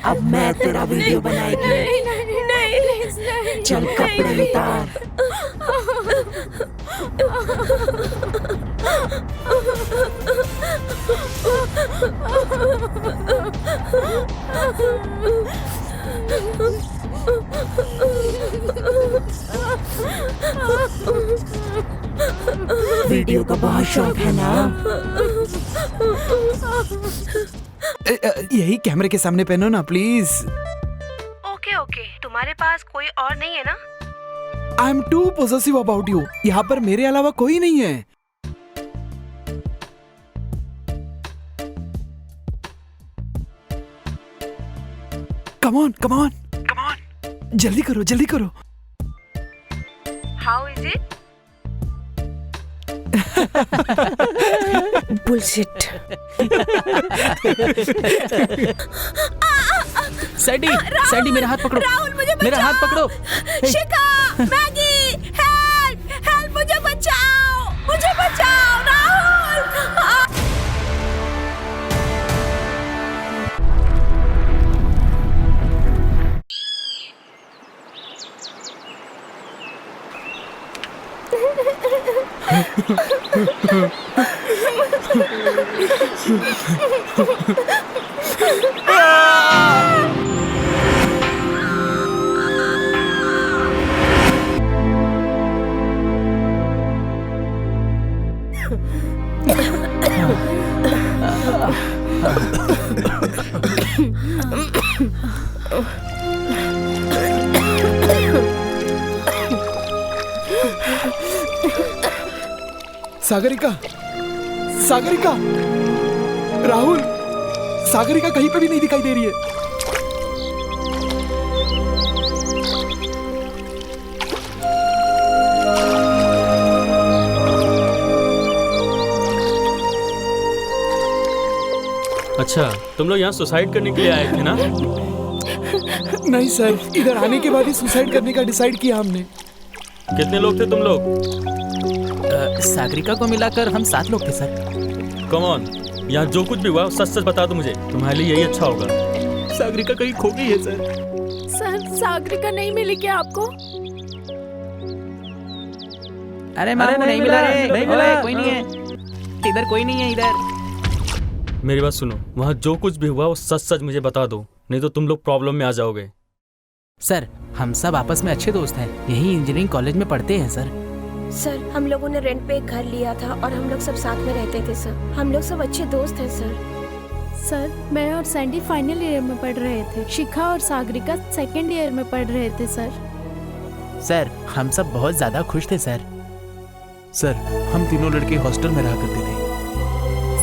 अब मैं तेरा वीडियो बनाएगी। नहीं। चल कपड़े उतार। वीडियो का बहुत शौक है ना? यही कैमरे के सामने पहनो ना प्लीज। ओके, तुम्हारे पास कोई और नहीं है ना? I am too possessive about you. यहाँ पर मेरे अलावा कोई नहीं है। कम ऑन, जल्दी करो। How is it? Bullshit. Sandy मेरा हाथ पकड़ो। राहुल मुझे मेरा हाथ पकड़ो। शिखा, मैगी, हेल्प, मुझे बचाओ राहुल। सागरिका, राहुल, सागरिका कहीं पे भी नहीं दिखाई दे रही है। अच्छा, तुम लोग यहाँ सुसाइड करने के लिए आए थे ना? नहीं सर, इधर आने के बाद ही सुसाइड करने का डिसाइड किया हमने। कितने लोग थे तुम लोग? सागरिका को मिलाकर हम 7 लोग थे सर। कम ऑन, यहाँ जो कुछ भी हुआ सच बता दो मुझे, तुम्हारे लिए यही अच्छा होगा। सागरिका कहीं खो गई है सर। सर, सागरिका नहीं मिली क्या आपको? अरे नहीं मिला कोई नहीं है इधर, कोई नहीं है इधर। मेरी बात सुनो, वहाँ जो कुछ भी हुआ वो सच मुझे बता दो, नहीं तो तुम लोग प्रॉब्लम में आ जाओगे। सर, हम सब आपस में अच्छे दोस्त हैं, यही इंजीनियरिंग कॉलेज में पढ़ते हैं सर। सर, हम लोगों ने रेंट पे एक घर लिया था और हम लोग सब साथ में रहते थे सर। हम लोग सब अच्छे दोस्त हैं सर। सर, मैं और सैंडी फाइनल ईयर में पढ़ रहे थे। शिखा और सागरिका सेकेंड ईयर में पढ़ रहे थे सर। सर, हम सब बहुत ज्यादा खुश थे सर। सर, हम तीनों लड़के हॉस्टल में रहा करते थे।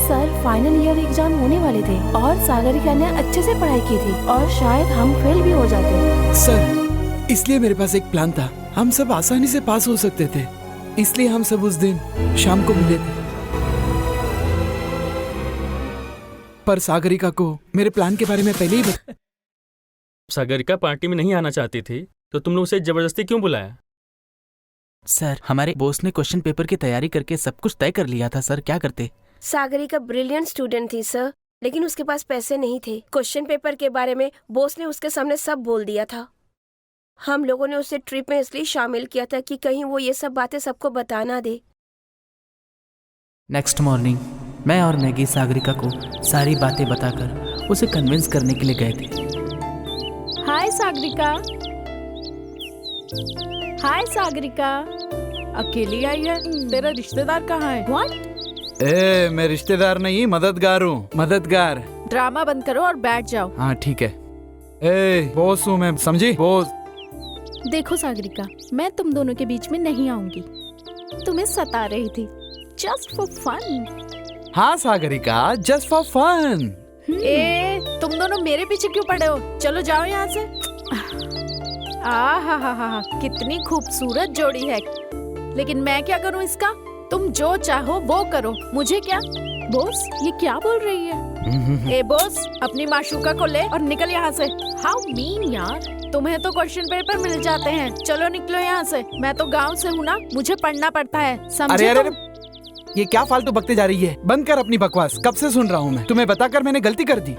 सर, फाइनल ईयर एग्जाम होने वाले थे और सागरिका ने अच्छे से पढ़ाई की थी और शायद हम फेल भी हो जाते। सर, इसलिए मेरे पास एक प्लान था, हम सब आसानी से पास हो सकते थे, इसलिए हम सब उस दिन शाम को मिले थे। पर सागरिका को मेरे प्लान के बारे में पहले ही सागरिका पार्टी में नहीं आना चाहती थी, तो तुम लोग उसे जबरदस्ती क्यों बुलाया? सर, हमारे बॉस ने क्वेश्चन पेपर की तैयारी करके सब कुछ तय कर लिया था सर, क्या करते। सागरिका ब्रिलियंट स्टूडेंट थी सर, लेकिन उसके पास पैसे नहीं थे। क्वेश्चन पेपर के बारे में बॉस ने उसके सामने सब बोल दिया था। हम लोगों ने उसे ट्रिप में इसलिए शामिल किया था कि कहीं वो ये सब बातें सबको बता ना दे। नेक्स्ट मॉर्निंग मैं और मैगी सागरिका को सारी बातें बताकर उसे कन्विंस करने के लिए गए थे। हाय सागरिका, अकेली आई है? तेरा रिश्तेदार कहाँ है? What? मैं रिश्तेदार नहीं, मददगार हूँ। मददगार। ड्रामा बंद करो और बैठ जाओ। हाँ ठीक है। बॉस हूँ मैं, समझी? बॉस। देखो सागरिका, मैं तुम दोनों के बीच में नहीं आऊंगी। तुम्हें सता रही थी, जस्ट फॉर फन। हाँ सागरिका, जस्ट फॉर फन। तुम दोनों मेरे पीछे क्यों पड़े हो? चलो जाओ यहाँ से। हा, कितनी खूबसूरत जोड़ी है, लेकिन मैं क्या करूँ इसका? तुम जो चाहो वो करो, मुझे क्या? बॉस, ये क्या बोल रही है? बॉस, अपनी माशूका को ले और निकल यहाँ से। हाउ मीन यार, तुम्हें तो क्वेश्चन पेपर मिल जाते हैं, चलो निकलो यहाँ से। मैं तो गांव से हूँ ना, मुझे पढ़ना पड़ता है, समझे? अरे ये क्या फालतू बकते जा रही है? बंद कर अपनी बकवास, कब से सुन रहा हूँ मैं। तुम्हें बताकर मैंने गलती कर दी।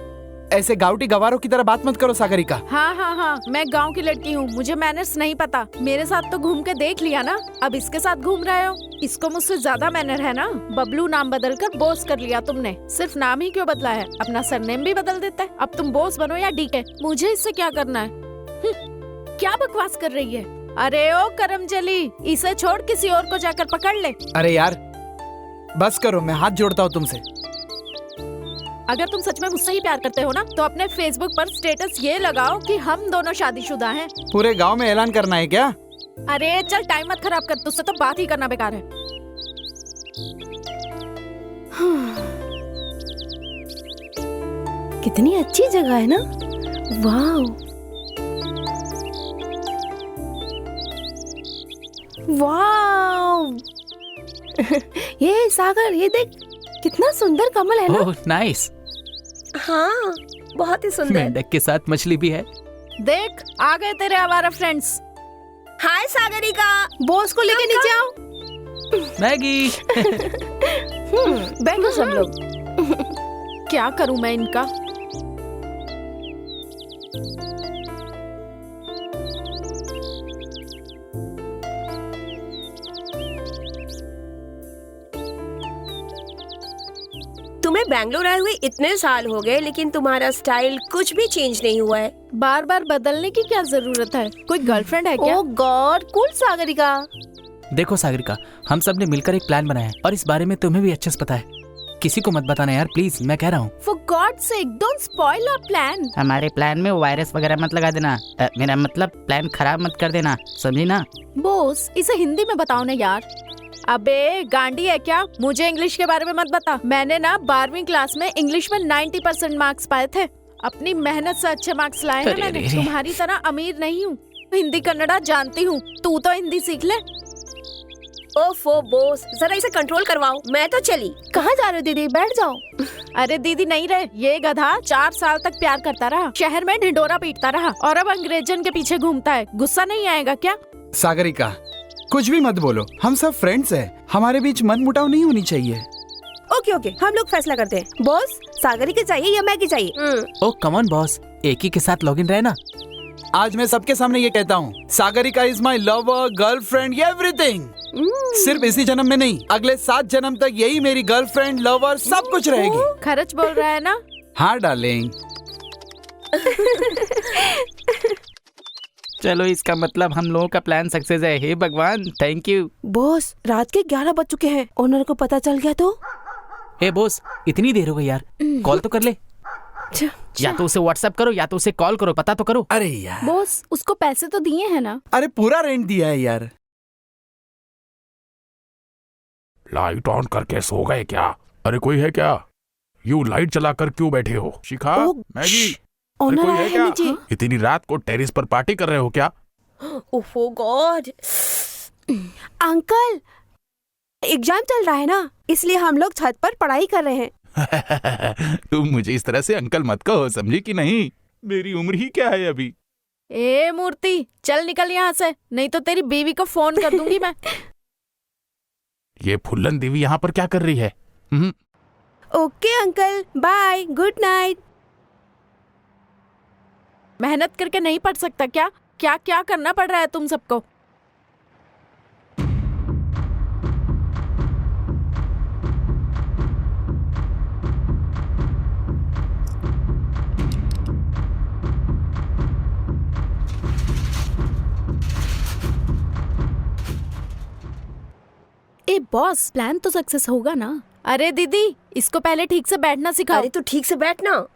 ऐसे गावटी गवारों की तरह बात मत करो सागरिका। हाँ हाँ हाँ, मैं गांव की लड़की हूँ, मुझे मैनर्स नहीं पता। मेरे साथ तो घूम के देख लिया ना, अब इसके साथ घूम रहे हो। इसको मुझसे ज्यादा मैनर है ना। बबलू नाम बदल कर बोस कर लिया तुमने। सिर्फ नाम ही क्यों बदला है, अपना सरनेम भी बदल देता है। अब तुम बोस बनो या डीके, मुझे इससे क्या करना है। क्या बकवास कर रही है। अरे ओ करमजली, इसे छोड़ किसी और को जाकर पकड़ ले। अरे यार बस करो, मैं हाथ जोड़ता हूँ तुमसे। अगर तुम सच में मुझसे ही प्यार करते हो ना, तो अपने फेसबुक पर स्टेटस ये लगाओ कि हम दोनों शादीशुदा हैं। पूरे गांव में ऐलान करना है क्या? अरे चल टाइम मत खराब कर, तुझसे तो बात ही करना बेकार है। कितनी अच्छी जगह है ना। वाह वाह। ये सागर, ये देख कितना सुंदर कमल है ना। Oh nice. हाँ बहुत ही सुंदर। मेंढक के साथ मछली भी है। देख आ गए तेरे आवारा फ्रेंड्स। हाय सागरिका, बॉस को लेके नीचे आओ। मैगी। बैठो सब लोग। क्या करूं मैं इनका। तुम्हें बैंगलोर आए हुए इतने साल हो गए, लेकिन तुम्हारा स्टाइल कुछ भी चेंज नहीं हुआ है। बार बार बदलने की क्या जरूरत है। कोई गर्लफ्रेंड है क्या? ओह गॉड, कूल सागरिका। देखो सागरिका, हम सब ने मिलकर एक प्लान बनाया है और इस बारे में तुम्हें भी अच्छे से पता है। किसी को मत बताना यार प्लीज, मैं कह रहा हूँ। For God's sake, don't spoil our plan. हमारे प्लान में वायरस वगैरह मत लगा देना। मेरा मतलब प्लान खराब मत कर देना, समझी ना? बॉस, इसे हिंदी में बताओ ना यार। अबे गांडी है क्या? मुझे इंग्लिश के बारे में मत बता। मैंने ना 12वीं क्लास में इंग्लिश में 90% मार्क्स पाए थे। अपनी मेहनत से अच्छे मार्क्स लाए हैं मैंने। तुम्हारी तरह अमीर नहीं हूँ, हिंदी कन्नड़ा जानती हूँ। तू तो हिंदी सीख ले। ओफो बॉस, जरा इसे कंट्रोल करवाओ। मैं तो चली। कहाँ जा रहे हो दीदी, बैठ जाओ। अरे दीदी नहीं रहे, ये गधा 4 साल तक प्यार करता रहा, शहर में ढिंडोरा पीटता रहा और अब अंग्रेजन के पीछे घूमता है। गुस्सा नहीं आएगा क्या? सागरिका कुछ भी मत बोलो, हम सब फ्रेंड्स हैं, हमारे बीच मनमुटाव नहीं होनी चाहिए। ओके ओके, हम लोग फैसला करते हैं। बॉस, सागरिका चाहिए या मैगी चाहिए? ओह कम ऑन बॉस, एक ही के साथ लॉगिन रहे ना। आज मैं सबके सामने ये कहता हूँ, Sagarika is my lover, girlfriend, everything. सिर्फ इसी जन्म में नहीं, अगले 7 जन्म तक यही मेरी गर्लफ्रेंड, लवर, सब कुछ रहेगी। खर्च बोल रहा है ना? हाँ डार्लिंग। चलो इसका मतलब हम लोगों का प्लान सक्सेस है। हे भगवान, थैंक यू। बॉस, रात के 11 बज चुके हैं, ओनर को पता चल गया तो? हे बॉस, इतनी देर हो गई यार, कॉल तो कर ले। या तो उसे व्हाट्सएप करो या तो उसे कॉल करो, पता तो करो। अरे यार बॉस, उसको पैसे तो दिए हैं ना? अरे पूरा रेंट दिया है यार। लाइट ऑन करके सो गए क्या? अरे कोई है क्या? यू लाइट जलाकर क्यों बैठे हो? शिखा, मैगी, ओनर कोई आया है है क्या? नीचे। इतनी रात को टेरेस पर पार्टी कर रहे हो क्या? ओहो गॉड। अंकल, एग्जाम चल रहा है ना, इसलिए हम लोग छत पर पढ़ाई कर रहे हैं। तुम मुझे इस तरह से अंकल मत कहो, समझी कि नहीं? मेरी उम्र ही क्या है अभी। ए मूर्ति, चल निकल यहाँ से, नहीं तो तेरी बीवी को फोन कर दूंगी मैं। ये फुल्लन देवी यहाँ पर क्या कर रही है? Okay uncle, bye, good night. मेहनत करके नहीं पढ़ सकता क्या? क्या क्या करना पड़ रहा है तुम सबको? ए बॉस, प्लान तो सक्सेस होगा ना? अरे दीदी, इसको पहले ठीक से बैठना सिखाओ। अरे तू ठीक से बैठना।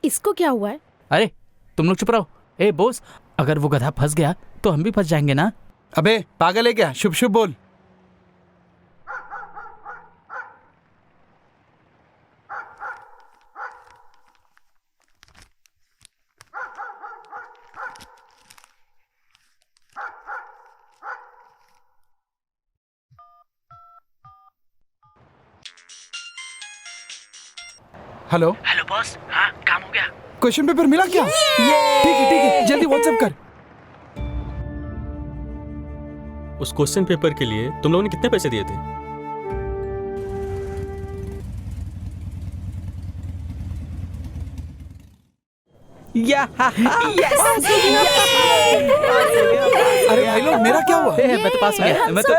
इसको क्या हुआ है? अरे तुम लोग चुप रहो। ए बॉस, अगर वो गधा फंस गया तो हम भी फंस जाएंगे ना। अबे पागल है क्या? शुभ शुभ बोल। हेलो हेलो बॉस, हाँ काम हो गया। क्वेश्चन पेपर मिला क्या? ठीक है जल्दी व्हाट्सएप कर। उस क्वेश्चन पेपर के लिए तुम लोगों ने कितने पैसे दिए थे? अरे भाई लोग, मेरा क्या हुआ? मैं तो पास हो गया। मैं तो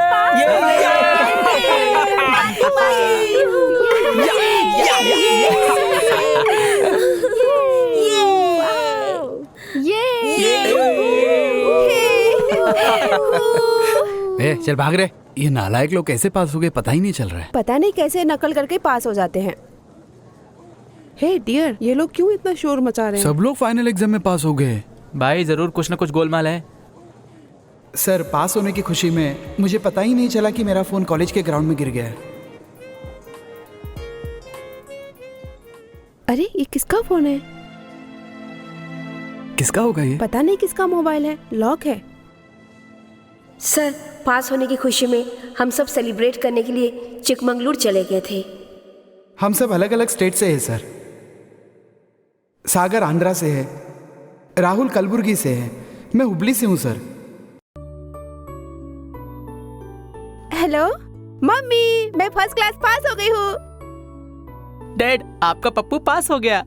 चल भाग रे। ये नालायक लोग कैसे पास हो गए पता ही नहीं चल रहा है। पता नहीं कैसे नकल करके पास हो जाते हैं। हे डियर, ये लोग क्यों इतना शोर मचा रहे हैं? सब लोग फाइनल एग्जाम में पास हो गए। भाई जरूर कुछ ना कुछ गोलमाल है। सर, पास होने की खुशी में मुझे पता ही नहीं चला कि मेरा फोन कॉलेज के ग्राउंड में गिर गया है। अरे ये किसका फोन है? किसका होगा ये? पता नहीं किसका मोबाइल है, लॉक है। सर, पास होने की खुशी में हम सब सेलिब्रेट करने के लिए चिकमंगलूर चले गए थे। हम सब अलग अलग स्टेट से हैं सर। सागर आंध्रा से है, राहुल कलबुर्गी से है, मैं हुबली से हूँ सर। हेलो मम्मी, मैं फर्स्ट क्लास पास हो गई हूँ। डैड, आपका पप्पू पास हो गया।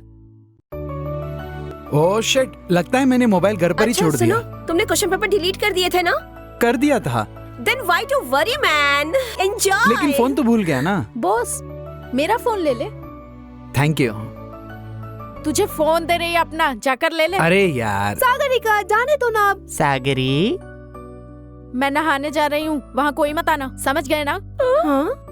ओह शिट, लगता है मैंने मोबाइल घर पर ही छोड़ दिया। तुमने क्वेश्चन पेपर डिलीट कर दिए थे ना? कर दिया था। Then why to worry man? Enjoy. लेकिन फोन तो भूल गया ना। बॉस, मेरा फोन ले ले। Thank you. तुझे फोन दे रही है अपना, जाकर ले ले। अरे यार। सागरिका, जाने दो ना अब। सागरी, मैं नहाने जा रही हूँ, वहाँ कोई मत आना, समझ गए ना? हाँ?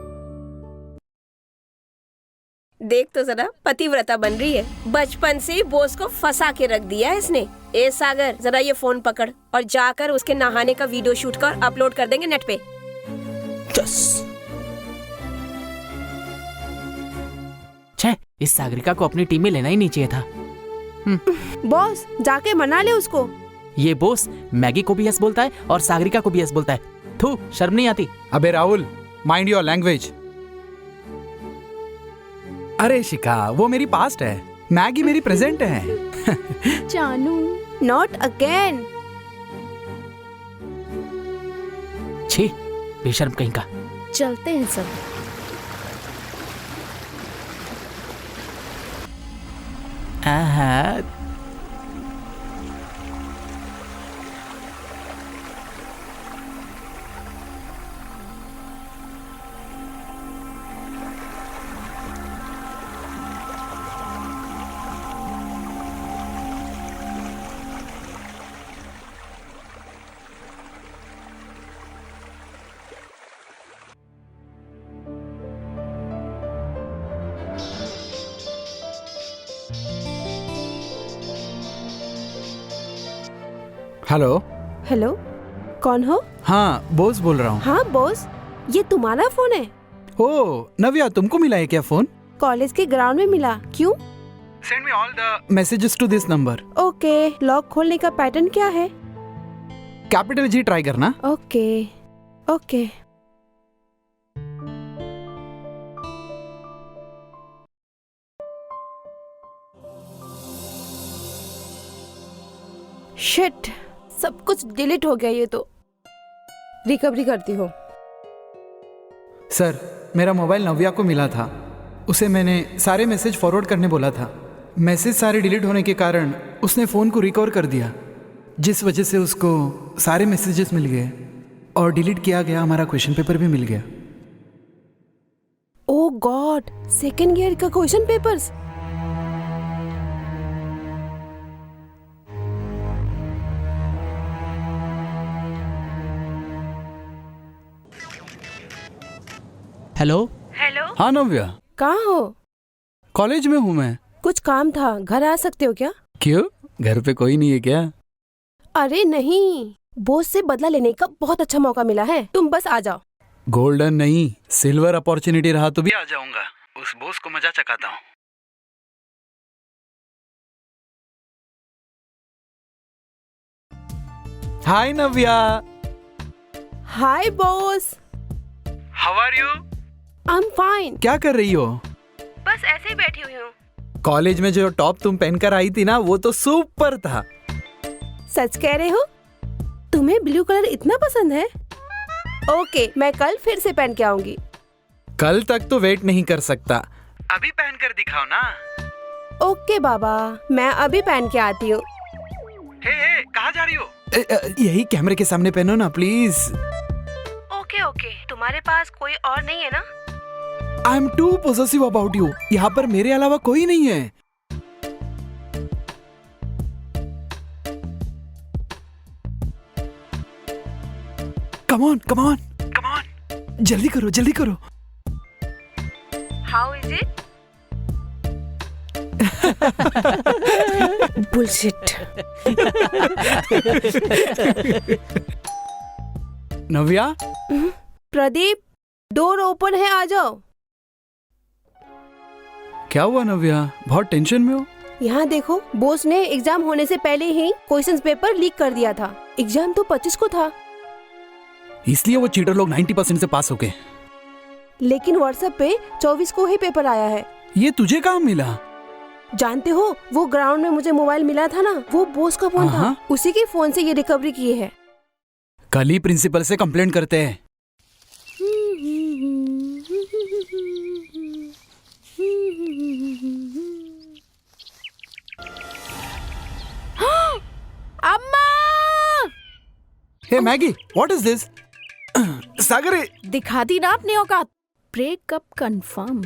देख तो जरा, पतिव्रता बन रही है। बचपन से ही बॉस को फंसा के रख दिया है इसने। ए सागर, जरा ये फोन पकड़ और जाकर उसके नहाने का वीडियो शूट कर अपलोड कर देंगे नेट पे। छे, इस सागरिका को अपनी टीम में लेना ही नहीं चाहिए था। बॉस, जाके मना ले उसको। ये बॉस मैगी को भी यस बोलता है और सागरिका को भी यस बोलता है। थू, शर्म नहीं आती? अबे राहुल, माइंड योर लैंग्वेज। अरे शिखा, वो मेरी पास्ट है, मैगी मेरी प्रेजेंट है। जानू, नॉट अगेन। छी, बेशर्म कहीं का। चलते हैं सब। आहा, हेलो। हेलो, कौन हो? हाँ, बॉस बोल रहा हूँ। हाँ बॉस, ये तुम्हारा फोन है? ओह नव्या, तुमको मिला है क्या फोन? कॉलेज के ग्राउंड में मिला। क्यों? Send me all the messages to this number. Okay, lock खोलने का पैटर्न क्या है? कैपिटल जी ट्राई करना। Okay okay. शिट, सब कुछ डिलीट हो गया। ये तो रिकवरी करती हो। सर, मेरा मोबाइल नव्या को मिला था। उसे मैंने सारे मैसेज फॉरवर्ड करने बोला था। मैसेज सारे डिलीट होने के कारण उसने फ़ोन को रिकवर कर दिया, जिस वजह से उसको सारे मैसेजेस मिल गए और डिलीट किया गया हमारा क्वेश्चन पेपर भी मिल गया। ओह गॉड, सेकेंड ईयर का क्वेश्चन पेपर्स। हेलो। हेलो। हाँ नव्या, कहाँ हो? कॉलेज में हूँ मैं। कुछ काम था, घर आ सकते हो क्या? क्यों, घर पे कोई नहीं है क्या? अरे नहीं, बॉस से बदला लेने का बहुत अच्छा मौका मिला है, तुम बस आ जाओ। गोल्डन नहीं, सिल्वर अपॉर्चुनिटी रहा तो भी आ जाऊंगा। उस बॉस को मजा चकाता हूँ। Hi Navya. Hi boss. How are you? I am fine. क्या कर रही हो? बस ऐसे ही बैठी हुई हूँ। कॉलेज में जो टॉप तुम पहनकर आई थी ना, वो तो सुपर था। सच कह रहे हो? तुम्हें ब्लू कलर इतना पसंद है? ओके, मैं कल फिर से पहन के आऊंगी। कल तक तो वेट नहीं कर सकता, अभी पहन कर दिखाओ ना। ओके बाबा, मैं अभी पहन के आती हूँ। कहाँ जा रही हो? यही कैमरे के सामने पहनो ना प्लीज। ओके ओके, तुम्हारे पास कोई और नहीं है ना? I am too possessive about you. यहाँ पर मेरे अलावा कोई नहीं है। Come on come on come on, जल्दी करो जल्दी करो। How is it? Bullshit. Navya, Pradeep, door open है, आ जाओ। क्या हुआ नव्या? बहुत टेंशन में हो? यहाँ देखो, बॉस ने एग्जाम होने से पहले ही क्वेश्चन पेपर लीक कर दिया था। एग्जाम तो 25 को था, इसलिए वो चीटर लोग 90% से पास हो गए। लेकिन व्हाट्सएप पे 24 को ही पेपर आया है। ये तुझे कहाँ मिला? जानते हो, वो ग्राउंड में मुझे मोबाइल मिला था ना, वो बॉस का फोन था। उसी के फोन से ये रिकवरी की है। कल ही प्रिंसिपल से कंप्लेंट करते हैं। अम्मा! हे मैगी, व्हाट इज दिस? सागरी, दिखा दी ना अपनी औकात। Breakup confirm.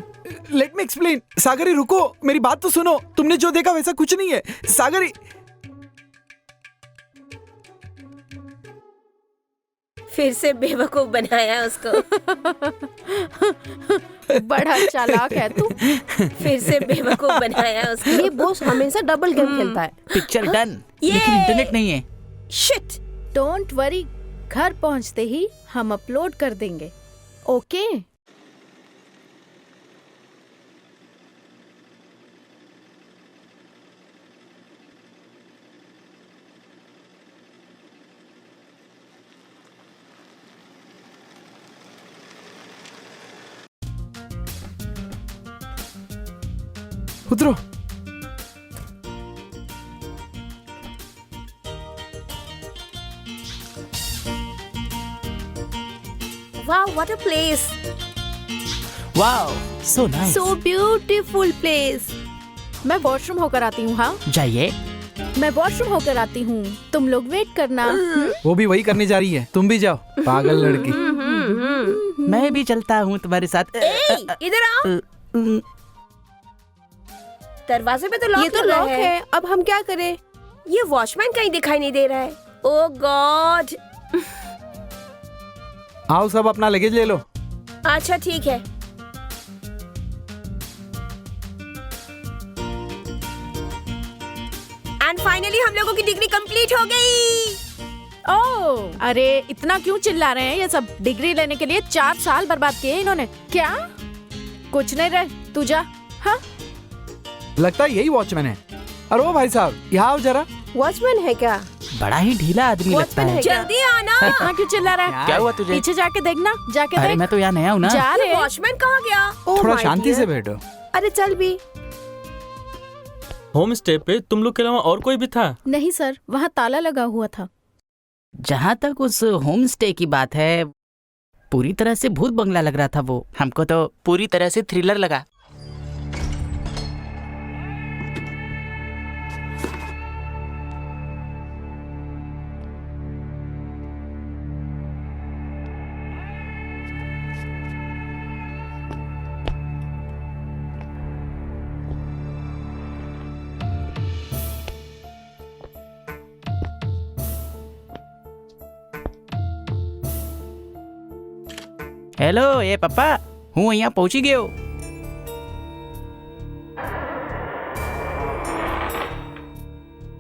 Let me explain. सागरी रुको, मेरी बात तो सुनो। तुमने जो देखा वैसा कुछ नहीं है। सागरी, फिर से बेवकूफ बनाया उसको। बड़ा चालाक है तू। फिर से बेवकूफ बनाया उसको। ये बॉस हमेशा डबल गेम खेलता है। पिक्चर डन, लेकिन इंटरनेट नहीं है। शिट। डोंट वरी, घर पहुंचते ही हम अपलोड कर देंगे। ओके? उतरो। Wow, what a place. Wow, so nice. So beautiful place. मैं वॉशरूम होकर आती हूँ। हाँ, जाइए। मैं वॉशरूम होकर आती हूँ, तुम लोग वेट करना। वो भी वही करने जा रही है, तुम भी जाओ। पागल लड़की। मैं भी चलता हूँ तुम्हारे साथ। इधर आओ। दरवाजे पे तो लॉक, ये तो लॉक है। अब हम क्या करें? ये वॉचमैन कहीं दिखाई नहीं दे रहा है। ओह गॉड। आओ सब अपना लगेज ले लो। अच्छा ठीक है। एंड फाइनली हम लोगों की डिग्री कंप्लीट हो गई। ओह, अरे इतना क्यों चिल्ला रहे हैं? ये सब डिग्री लेने के लिए 4 साल बर्बाद किए इन्होंने। क्या? कुछ नहीं रहे, तू जा। हाँ, लगता है यही वॉचमैन है। अरे ओ भाई साहब, यहाँ आओ जरा। वॉचमैन है क्या? बड़ा ही ढीला आदमी लगता वॉचमैन है। है क्या? जल्दी आना। हाँ, क्यों चिल्ला रहा है? क्या हुआ तुझे? पीछे जाके देखना, जाके अरे देख। मैं तो यहाँ नया हूँ ना। जा रहे हैं। वॉचमैन कहाँ गया? Oh थोड़ा my शांति dear. से बैठो। अरे चल भी। होम स्टे पे तुम लोग के अलावा और कोई भी था? नहीं सर, वहाँ ताला लगा हुआ था। जहाँ तक उस होम स्टे की बात है, पूरी तरह से भूत बंगला लग रहा था वो। हमको तो पूरी तरह से थ्रिलर लगा। हेलो, ये पापा, हूँ यहाँ पहुँची गयो।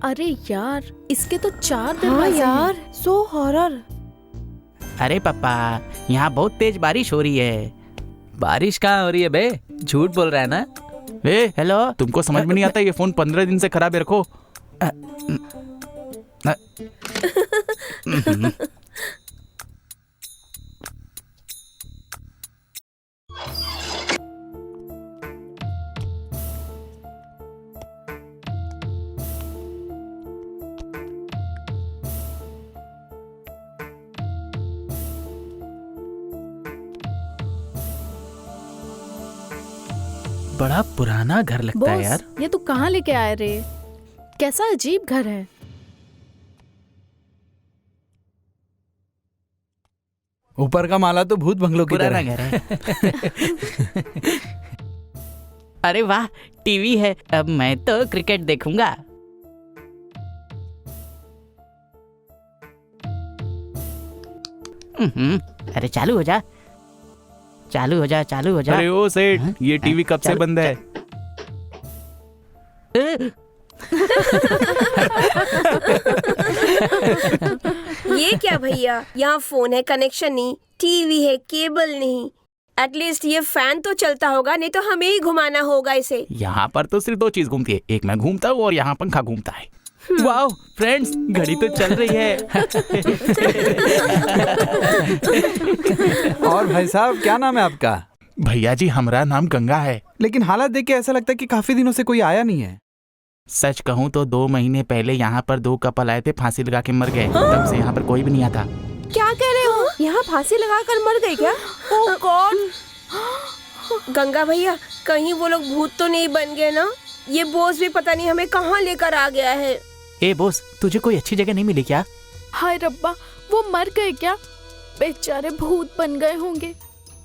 अरे यार, इसके तो 4 हाँ दरवाजे यार, सो हॉरर। अरे पापा, यहाँ बहुत तेज बारिश हो रही है। बारिश कहाँ हो रही है बे? झूठ बोल रहा है ना? ए हेलो, तुमको समझ में नहीं आता? ये फोन 15 दिन से खराब है, रखो। बड़ा पुराना घर लगता है यार। बॉस, ये तू कहाँ लेके आए रे? कैसा अजीब घर है। ऊपर का माला तो भूत बंगलों की पुराना तरह घर है। अरे वाह, टीवी है। अब मैं तो क्रिकेट देखूंगा। अरे चालू हो जा, चालू हो जा, चालू हो जा। अरे ओ सेठ, हाँ? ये टीवी कब से चल, बंद है? ये क्या भैया, यहाँ फोन है, कनेक्शन नहीं, टीवी है, केबल नहीं। एटलीस्ट ये फैन तो चलता होगा, नहीं तो हमें ही घुमाना होगा इसे। यहाँ पर तो सिर्फ 2 चीज घूमती है, एक मैं घूमता हूँ और यहाँ पंखा घूमता है। वाओ फ्रेंड्स, घड़ी तो चल रही है। और भाई साहब, क्या नाम है आपका? भैया जी, हमारा नाम गंगा है। लेकिन हालात देख के ऐसा लगता है कि काफी दिनों से कोई आया नहीं है। सच कहूँ तो 2 महीने पहले यहाँ पर 2 कपल आए थे, फांसी लगा के मर गए। तब से यहाँ पर कोई भी नहीं आता। क्या कह रहे हो? यहाँ फांसी लगाकर मर गए क्या? ओह गॉड! गंगा भैया, कहीं वो लोग भूत तो नहीं बन गए ना? ये बॉस भी पता नहीं हमें कहाँ लेकर आ गया है। ए बॉस, तुझे कोई अच्छी जगह नहीं मिली क्या? हाय रब्बा, वो मर गए क्या? बेचारे भूत बन गए होंगे।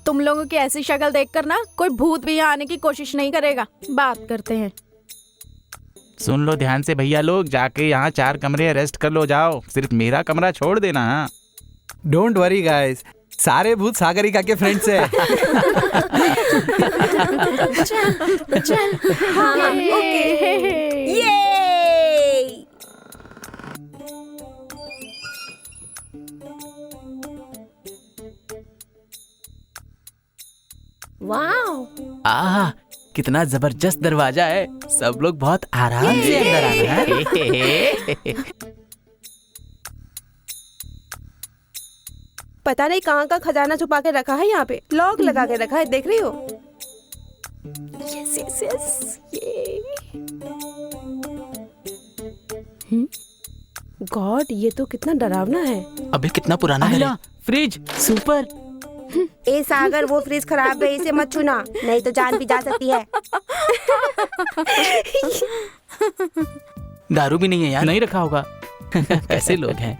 तुम लोगों की ऐसी शक्ल देखकर ना कोई भूत भी यहाँ आने की कोशिश नहीं करेगा। बात करते हैं। सुन लो ध्यान से भैया लोग, जाके यहाँ 4 कमरे अरेस्ट कर लो, जाओ। सिर्फ मेरा कमरा छोड़ देना। हाँ? डोंट वरी गाइस, सारे भूत सागरिका के फ्रेंड्स हैं। चल हाँ, ओके। ये वाओ, आह, कितना जबरदस्त दरवाजा है। सब लोग बहुत आराम से अंदर आना है। पता नहीं कहाँ का खजाना छुपा के रखा है, यहाँ पे लॉक लगा के रखा है, देख रही हो? यस यस यस, ये गॉड, ये तो कितना डरावना है। अबे कितना पुराना है। Fridge super. ए सागर, वो फ्रिज खराब है, इसे मत छूना, नहीं तो जान भी जा सकती है। दारू भी नहीं है यार, नहीं रखा होगा। कैसे लोग हैं।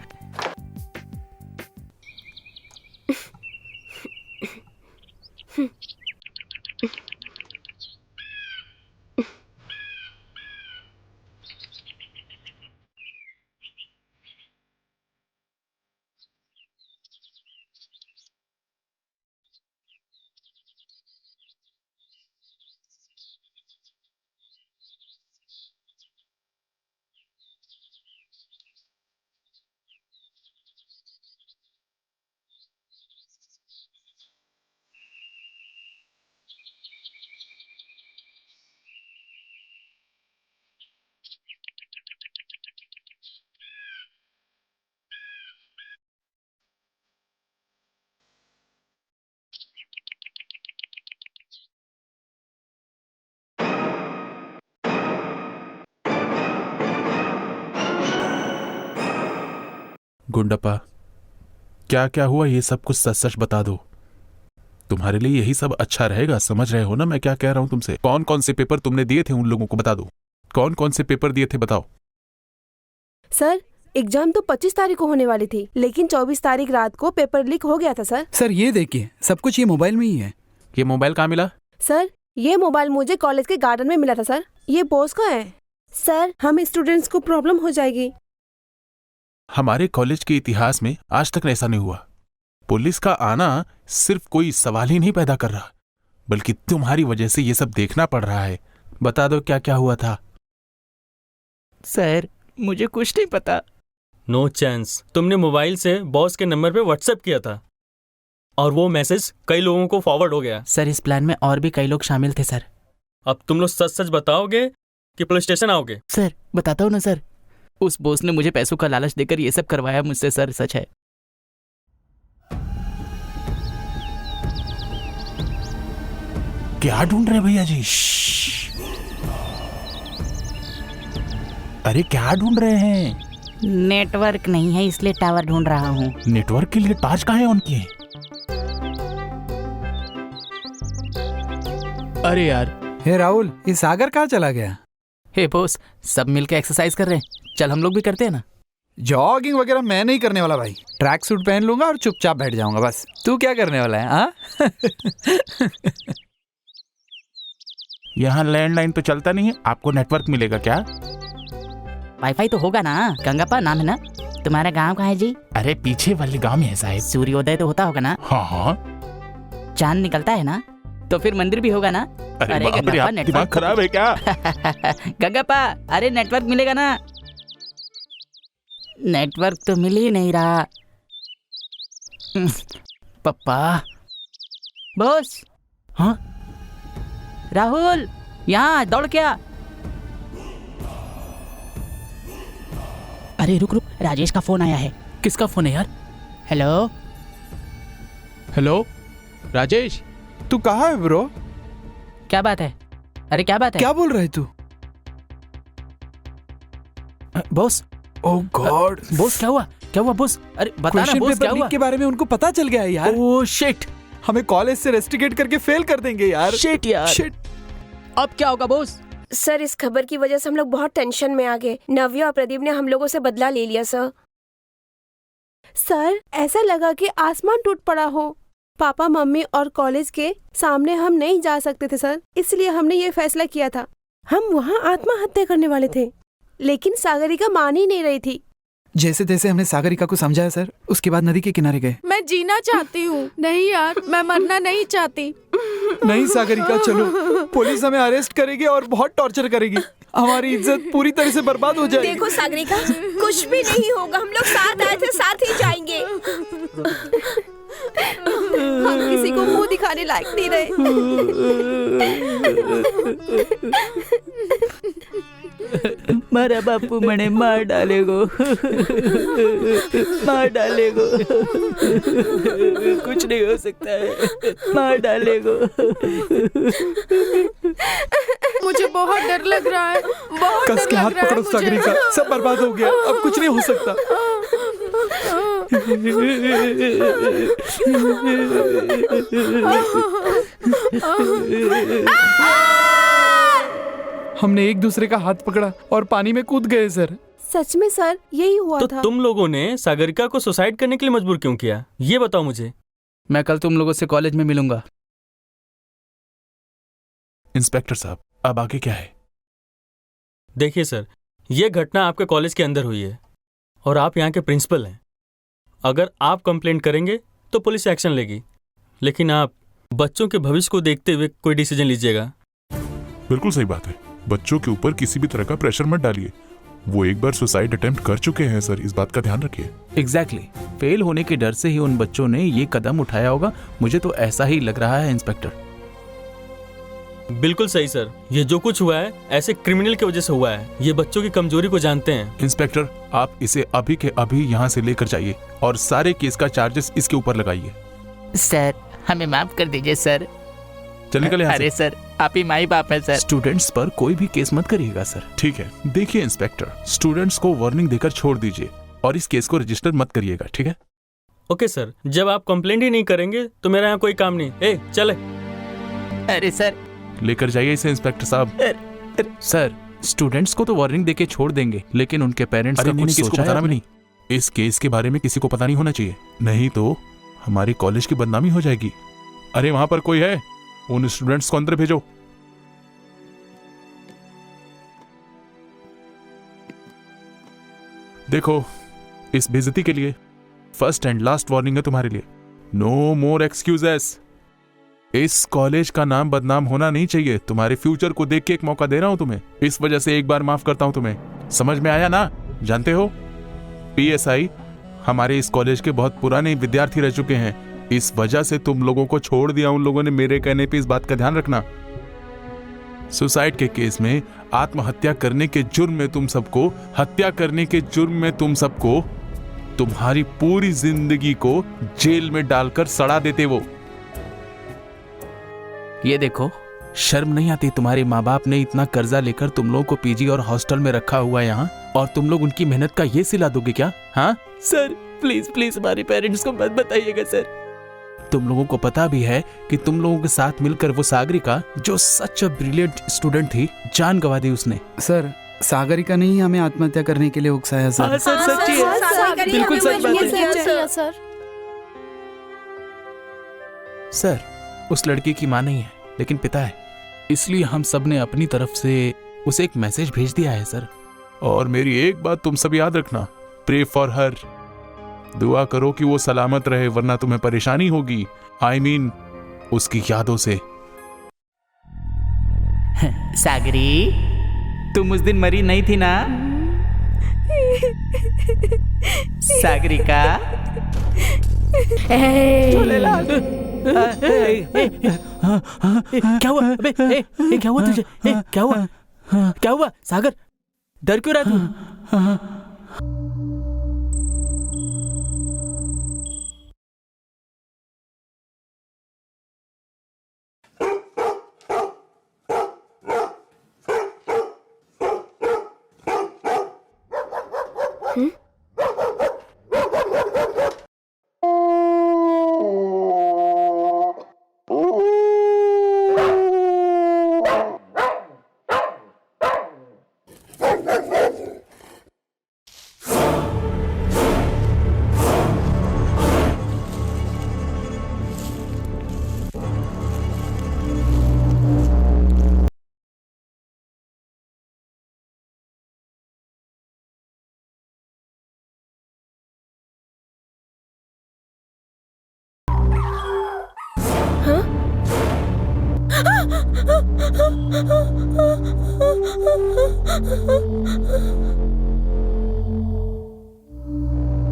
गुंडप्पा, क्या क्या हुआ ये सब कुछ सच सच बता दो। तुम्हारे लिए यही सब अच्छा रहेगा, समझ रहे हो ना मैं क्या कह रहा हूं तुमसे? कौन कौन से पेपर तुमने दिए थे उन लोगों को बता दो। कौन कौन से पेपर दिए थे बताओ। सर, एग्जाम तो 25 तारीख को होने वाली थी, लेकिन 24 तारीख रात को पेपर लीक हो गया था सर। सर ये देखिए, सब कुछ ये मोबाइल में ही है। ये मोबाइल कहाँ मिला? सर, ये मोबाइल मुझे कॉलेज के गार्डन में मिला था सर। ये बॉस का है। सर, हम स्टूडेंट्स को प्रॉब्लम हो जाएगी। हमारे कॉलेज के इतिहास में आज तक ऐसा नहीं हुआ। पुलिस का आना सिर्फ कोई सवाल ही नहीं पैदा कर रहा, बल्कि तुम्हारी वजह से ये सब देखना पड़ रहा है। बता दो क्या क्या हुआ था। सर, मुझे कुछ नहीं पता। No chance. तुमने मोबाइल से बॉस के नंबर पे व्हाट्सएप किया था और वो मैसेज कई लोगों को फॉरवर्ड हो गया। सर, इस प्लान में और भी कई लोग शामिल थे सर। अब तुम लोग सच सच बताओगे कि पुलिस स्टेशन आओगे? सर बताता हूँ ना सर, उस बॉस ने मुझे पैसों का लालच देकर ये सब करवाया मुझसे सर, सच है। क्या ढूंढ रहे भैया जी? अरे क्या ढूंढ रहे हैं? नेटवर्क नहीं है इसलिए टावर ढूंढ रहा हूँ। नेटवर्क के लिए टॉर्च कहाँ है उनकी? अरे यार, हे राहुल, ये सागर कहाँ चला गया? हे बॉस, सब मिलके एक्सरसाइज कर रहे हैं, चल हम लोग भी करते हैं ना। जॉगिंग वगैरह मैं नहीं करने वाला भाई। ट्रैक सूट पहन लूंगा और चुपचाप बैठ जाऊंगा बस। तू क्या करने वाला है? हाँ यहाँ लैंडलाइन तो चलता नहीं है, आपको नेटवर्क मिलेगा क्या? वाईफाई तो होगा ना। गंगापा नाम है ना? तुम्हारा गांव कहाँ है जी? अरे पीछे वाले गांव में है साहब। सूर्योदय तो होता होगा ना? हाँ हाँ। चांद निकलता है ना? तो फिर मंदिर भी होगा ना? अरे बाप रे, गंगापा, आप दिमाग खराब है क्या? गंगापा, अरे नेटवर्क मिलेगा ना? नेटवर्क तो मिल ही नहीं रहा। पप्पा। बॉस। हाँ राहुल, यहाँ दौड़ क्या? अरे रुक रुक, राजेश का फोन आया है। किसका फोन है यार? हेलो हेलो राजेश, तू कहाँ है ब्रो? क्या बात है? अरे क्या बात है? क्या बोल रहे तू? बॉस। ओह गॉड, बॉस क्या हुआ? क्या हुआ बॉस? अरे बता ना क्वेश्चन बॉस, क्या पेपर हुआ? लीक के बारे में उनको पता चल गया है यार। ओह शिट, हमें कॉलेज से रेस्टिकेट करके फेल कर देंगे यार। शिट यार। शिट। अब क्या होगा बॉस? सर, इस खबर की वजह से हम लोग बहुत टेंशन में आ गए। नव्या और प्रदीप ने हम लोगों से बदला ले लिया सर। सर, ऐसा लगा कि आसमान टूट पड़ा हो। पापा मम्मी और कॉलेज के सामने हम नहीं जा सकते थे सर, इसलिए हमने ये फैसला किया था। हम वहाँ आत्महत्या करने वाले थे, लेकिन सागरिका मान ही नहीं रही थी। जैसे तैसे हमने सागरिका को समझाया सर, उसके बाद नदी के किनारे गए। मैं जीना चाहती हूँ। नहीं यार, मैं मरना नहीं चाहती। नहीं सागरिका, चलो, पुलिस हमें अरेस्ट करेगी और बहुत टॉर्चर करेगी। हमारी इज्जत पूरी तरह से बर्बाद हो जाएगी। देखो सागरिका, कुछ भी नहीं होगा, हम लोग साथ आए थे, साथ ही जाएंगे। हम किसी को मुंह दिखाने लायक नहीं रहे। मारा बापू मने मार डालेगो, मार डालेगो, कुछ नहीं हो सकता है, मार डालेगो। मुझे बहुत डर लग रहा है, बहुत कस डर के हाथ लग रहा है पकड़ो मुझे। सागरिका, सब बर्बाद हो गया, अब कुछ नहीं हो सकता। हमने एक दूसरे का हाथ पकड़ा और पानी में कूद गए सर। सच में सर, यही हुआ तो था। तुम लोगों ने सागरिका को सुसाइड करने के लिए मजबूर क्यों किया, ये बताओ मुझे। मैं कल तुम लोगों से कॉलेज में मिलूंगा। इंस्पेक्टर साहब, अब आगे क्या है? देखिए सर, ये घटना आपके कॉलेज के अंदर हुई है और आप यहाँ के प्रिंसिपल हैं। अगर आप कंप्लेंट करेंगे तो पुलिस एक्शन लेगी, लेकिन आप बच्चों के भविष्य को देखते हुए कोई डिसीजन लीजिएगा। बिल्कुल सही बात है, बच्चों के ऊपर किसी भी तरह का प्रेशर मत डालिए। वो एक बार सुसाइड अटेम्प्ट कर चुके हैं सर, इस बात का ध्यान रखिए। एग्जैक्टली, फेल होने के डर से ही उन बच्चों ने ये कदम उठाया होगा। मुझे तो ऐसा ही लग रहा है इंस्पेक्टर। बिल्कुल सही सर, ये जो कुछ हुआ है ऐसे क्रिमिनल की वजह से हुआ है। ये बच्चों की कमजोरी को जानते हैं। इंस्पेक्टर, आप इसे अभी के अभी यहाँ से लेकर जाइए और सारे केस का चार्जेस इसके ऊपर लगाइए। सर, हमें माफ कर दीजिए सर। चल निकल यहाँ अरे से। सर, आप ही माई बाप है सर। स्टूडेंट्स पर कोई भी केस मत करिएगा सर। ठीक है, देखिए इंस्पेक्टर, स्टूडेंट्स को वार्निंग देकर छोड़ दीजिए और इस केस को रजिस्टर मत करिएगा, ठीक है? ओके सर, जब आप कंप्लेंट ही नहीं करेंगे तो मेरा यहाँ कोई काम नहीं। ए चले। अरे सर, लेकर जाइए इसे इंस्पेक्टर साहब। सर, स्टूडेंट्स को तो वार्निंग देके छोड़ देंगे, लेकिन उनके पेरेंट्स अरे का नहीं, कुछ किसी को सोचा बताना है भी नहीं। इस केस के बारे में किसी को पता नहीं होना चाहिए, नहीं तो हमारे कॉलेज की बदनामी हो जाएगी। अरे वहां पर कोई है? उन स्टूडेंट्स को अंदर भेजो। देखो, इस बेइज्जती के लिए फर्स्ट एंड लास्ट वार्निंग है तुम्हारे लिए। नो मोर एक्सक्यूजेस। इस कॉलेज का नाम बदनाम होना नहीं चाहिए। तुम्हारे फ्यूचर को देख के एक मौका दे रहा हूं तुम्हें, इस वजह से एक बार माफ करता हूं तुम्हें। समझ में आया ना? जानते हो, पीएसआई हमारे इस कॉलेज के बहुत पुराने विद्यार्थी रह चुके हैं, इस वजह से तुम लोगों को छोड़ दिया उन लोगों ने। मेरे कहने पे इस बात का ध्यान रखना। सुसाइड के केस में, आत्महत्या करने के जुर्म में तुम सबको, हत्या करने के जुर्म में तुम सबको, तुम्हारी पूरी जिंदगी को जेल में डालकर सड़ा देते वो। ये देखो, शर्म नहीं आती? तुम्हारे माँ बाप ने इतना कर्जा लेकर तुम लोगों को पीजी और हॉस्टल में रखा हुआ है यहाँ, और तुम लोग उनकी मेहनत का ये सिला दोगे क्या? हाँ सर प्लीज प्लीज हमारे पेरेंट्स को मत बताइएगा सर। तुम लोगों को पता भी है कि तुम लोगों के साथ मिलकर वो सागरिका, जो सच अ ब्रिलियंट स्टूडेंट थी, जान गंवा दी उसने। सर, सागरिका ने ही हमें आत्महत्या करने के लिए उकसाया सर। सर सच्ची है, बिल्कुल सच बात है। सर सर, उस लड़की की मां नहीं है लेकिन पिता है, इसलिए हम सब ने अपनी तरफ से उसे एक मैसेज भेज दिया है सर। और मेरी एक बात तुम सब याद रखना, प्रे फॉर हर, दुआ करो कि वो सलामत रहे, वरना तुम्हें परेशानी होगी। I mean, उसकी यादों से। सागरी, तुम उस दिन मरी नहीं थी ना? सागरिका, क्या हुआ? अबे, क्या हुआ तुझे? क्या हुआ? क्या हुआ सागर? डर क्यों रहा तू?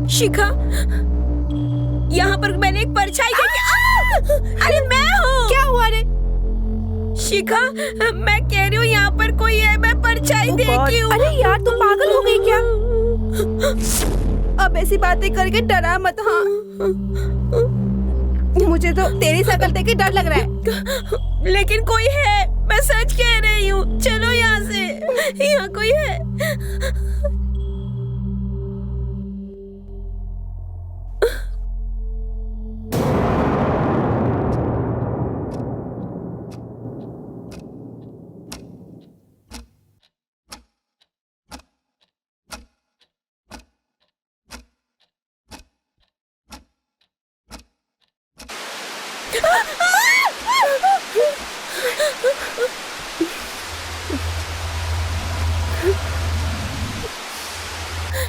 शिखा, यहाँ पर मैंने एक परछाई देखी। अरे मैं हूँ। क्या हुआ रे? शिखा, मैं कह रही हूँ यहाँ पर कोई है, मैं परछाई देखी हूँ। अरे यार, तुम पागल हो गई क्या? अब ऐसी बातें करके डरा मत। हाँ, मुझे तो तेरी शक्ल देख के डर लग रहा है। लेकिन कोई है, मैं सच कह रही हूँ। चलो यहाँ से, यहाँ कोई है।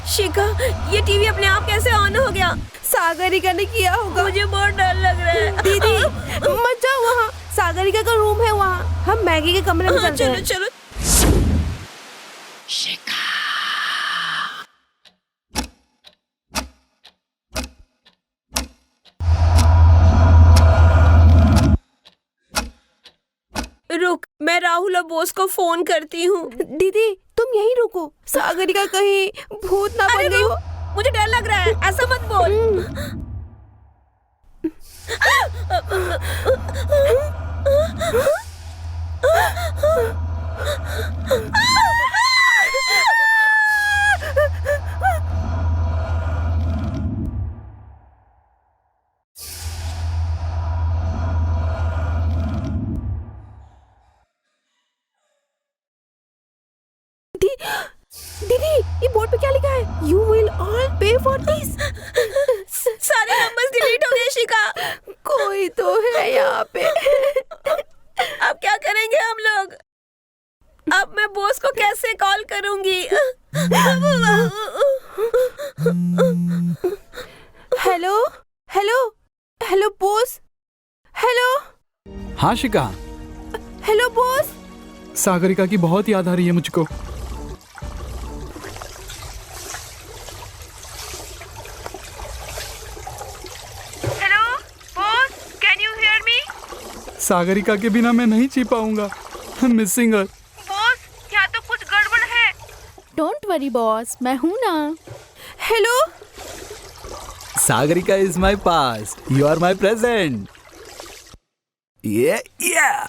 शिखा, ये टीवी अपने आप कैसे ऑन हो गया? सागरिका ने किया होगा। मुझे बहुत डर लग रहा है। दीदी मत जाओ वहाँ, सागरिका का रूम है वहाँ। हम मैगी के कमरे में चलते हैं। चलो। रुक, मैं राहुल और बोस को फोन करती हूँ। दीदी तुम यहीं रुको, सागरिका कहीं भूत ना बन गई हो। मुझे डर लग रहा है, ऐसा मत बोल। दीदी, ये बोर्ड पे क्या लिखा है? You will all pay for this. सारे नंबर्स डिलीट हो गए शिखा। कोई तो है यहाँ पे। अब क्या करेंगे हम लोग? अब मैं बॉस को कैसे कॉल करूंगी? Hello hello hello boss. Hello. हाँ शिका। Hello boss. सागरिका की बहुत याद आ रही है मुझको। सागरिका के बिना मैं नहीं जी पाऊंगा। I am missing her. Boss, यहाँ तो कुछ गड़बड़ है। डोंट वरी बॉस, मैं हूँ ना। Hello. Sagarika is my past, you are my present. Yeah.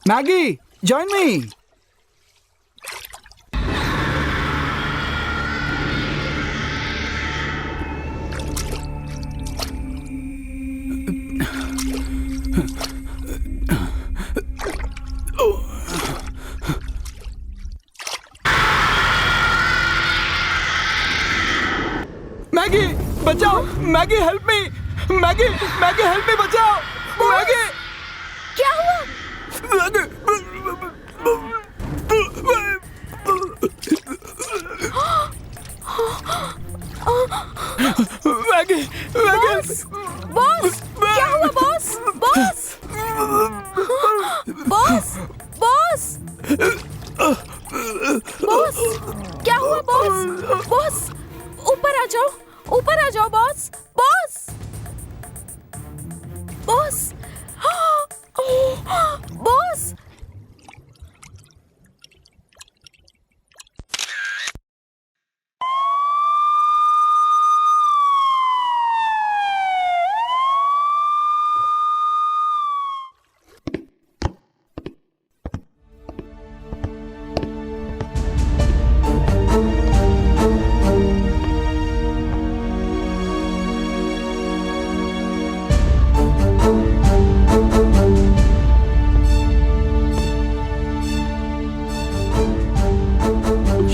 Maggie, join me. Maggie बचाओ, Maggie help me, Maggie Maggie help me, बचाओ मैगी। क्या हुआ? Maggie Maggie. बॉस, क्या हुआ boss? Boss, boss, boss, boss, क्या हुआ बॉस? बॉस, ऊपर आ जाओ, ऊपर आ जाओ बॉस, बॉस, बॉस, बॉस।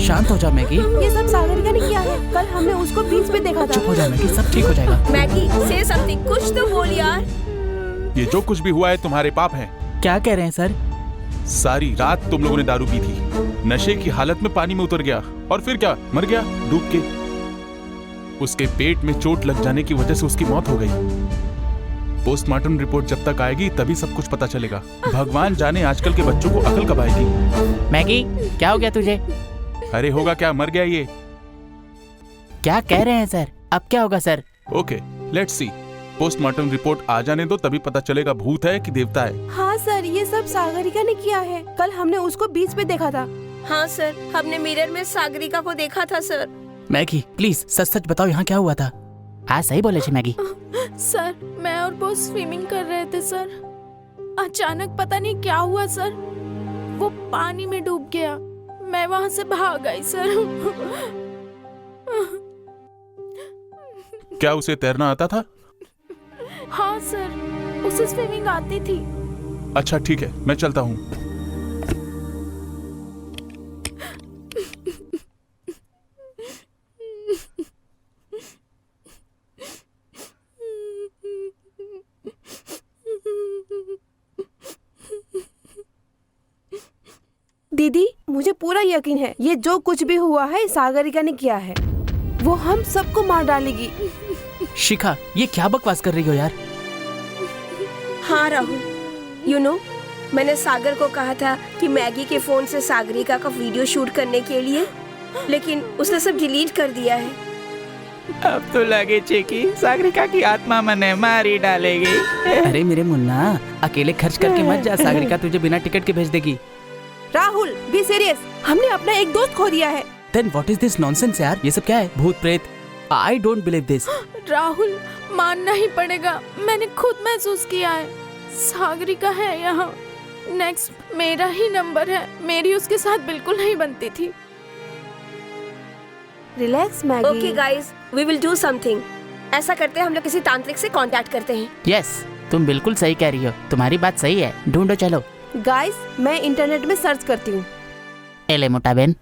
शांत हो जा मैगी। ये सब सागरिका ने किया है। कल हमने उसको बीच में देखा था। चुप हो जा मैगी, सब ठीक हो जाएगा। मैगी से समथिंग, कुछ तो बोल यार। ये जो कुछ भी हुआ है तुम्हारे पाप है। क्या कह रहे हैं सर? सारी रात तुम लोगों ने दारू पी थी, नशे की हालत में पानी में उतर गया और फिर क्या, मर गया डूब के। उसके पेट में चोट लग जाने की वजह से उसकी मौत हो गई। पोस्टमार्टम रिपोर्ट जब तक आएगी तभी सब कुछ पता चलेगा। भगवान जाने आजकल के बच्चों को अकल कब आएगी। मैगी, क्या हो गया तुझे? अरे होगा क्या, मर गया ये। क्या कह रहे हैं सर? अब क्या होगा sir? Okay, let's see. Postmortem report आ जाने दो, तभी पता चलेगा भूत है कि देवता है। हाँ सर, ये सब सागरिका ने किया है। कल हमने उसको बीच में देखा था। हाँ सर, हमने मिरर में सागरिका को देखा था सर। मैगी प्लीज सच सच बताओ, यहाँ क्या हुआ था? हाँ सही बोले छे मैगी। सर, मैं और बॉस स्विमिंग कर रहे थे सर। अचानक पता नहीं क्या हुआ सर, वो पानी में डूब गया। मैं वहाँ से भाग गई सर। क्या उसे तैरना आता था? हाँ सर, उसे स्विमिंग आती थी। अच्छा ठीक है, मैं चलता हूँ। दीदी, मुझे पूरा यकीन है ये जो कुछ भी हुआ है सागरिका ने किया है। वो हम सबको मार डालेगी। शिखा, ये क्या बकवास कर रही हो यार? हाँ राहुल, मैंने सागर को कहा था कि मैगी के फोन से सागरिका का वीडियो शूट करने के लिए, लेकिन उसने सब डिलीट कर दिया है। अब तो लगे चेकी सागरिका की आत्मा मने मारी डालेगी। अरे मेरे मुन्ना, अकेले खर्च करके मत जा, सागरिका तुझे बिना टिकट के भेज देगी। Rahul, be serious. हमने अपना एक दोस्त खो दिया है। Then what is this nonsense यार? ये सब क्या है? भूत प्रेत? I don't believe this. Rahul, मानना ही पड़ेगा, मैंने खुद महसूस किया है। सागरिका है यहाँ। नेक्स्ट मेरा ही नंबर है। मेरी उसके साथ बिल्कुल नहीं बनती थी। Relax Maggi. Okay guys, we will do something. ऐसा करते हैं, हम लोग किसी तांत्रिक से कांटेक्ट करते हैं। Yes, तुम बिल्कुल सही कह रही हो। तुम्हारी बात सही है। ढूंढो चलो। गाइस, मैं इंटरनेट में सर्च करती हूँ। एले मोटा बहन।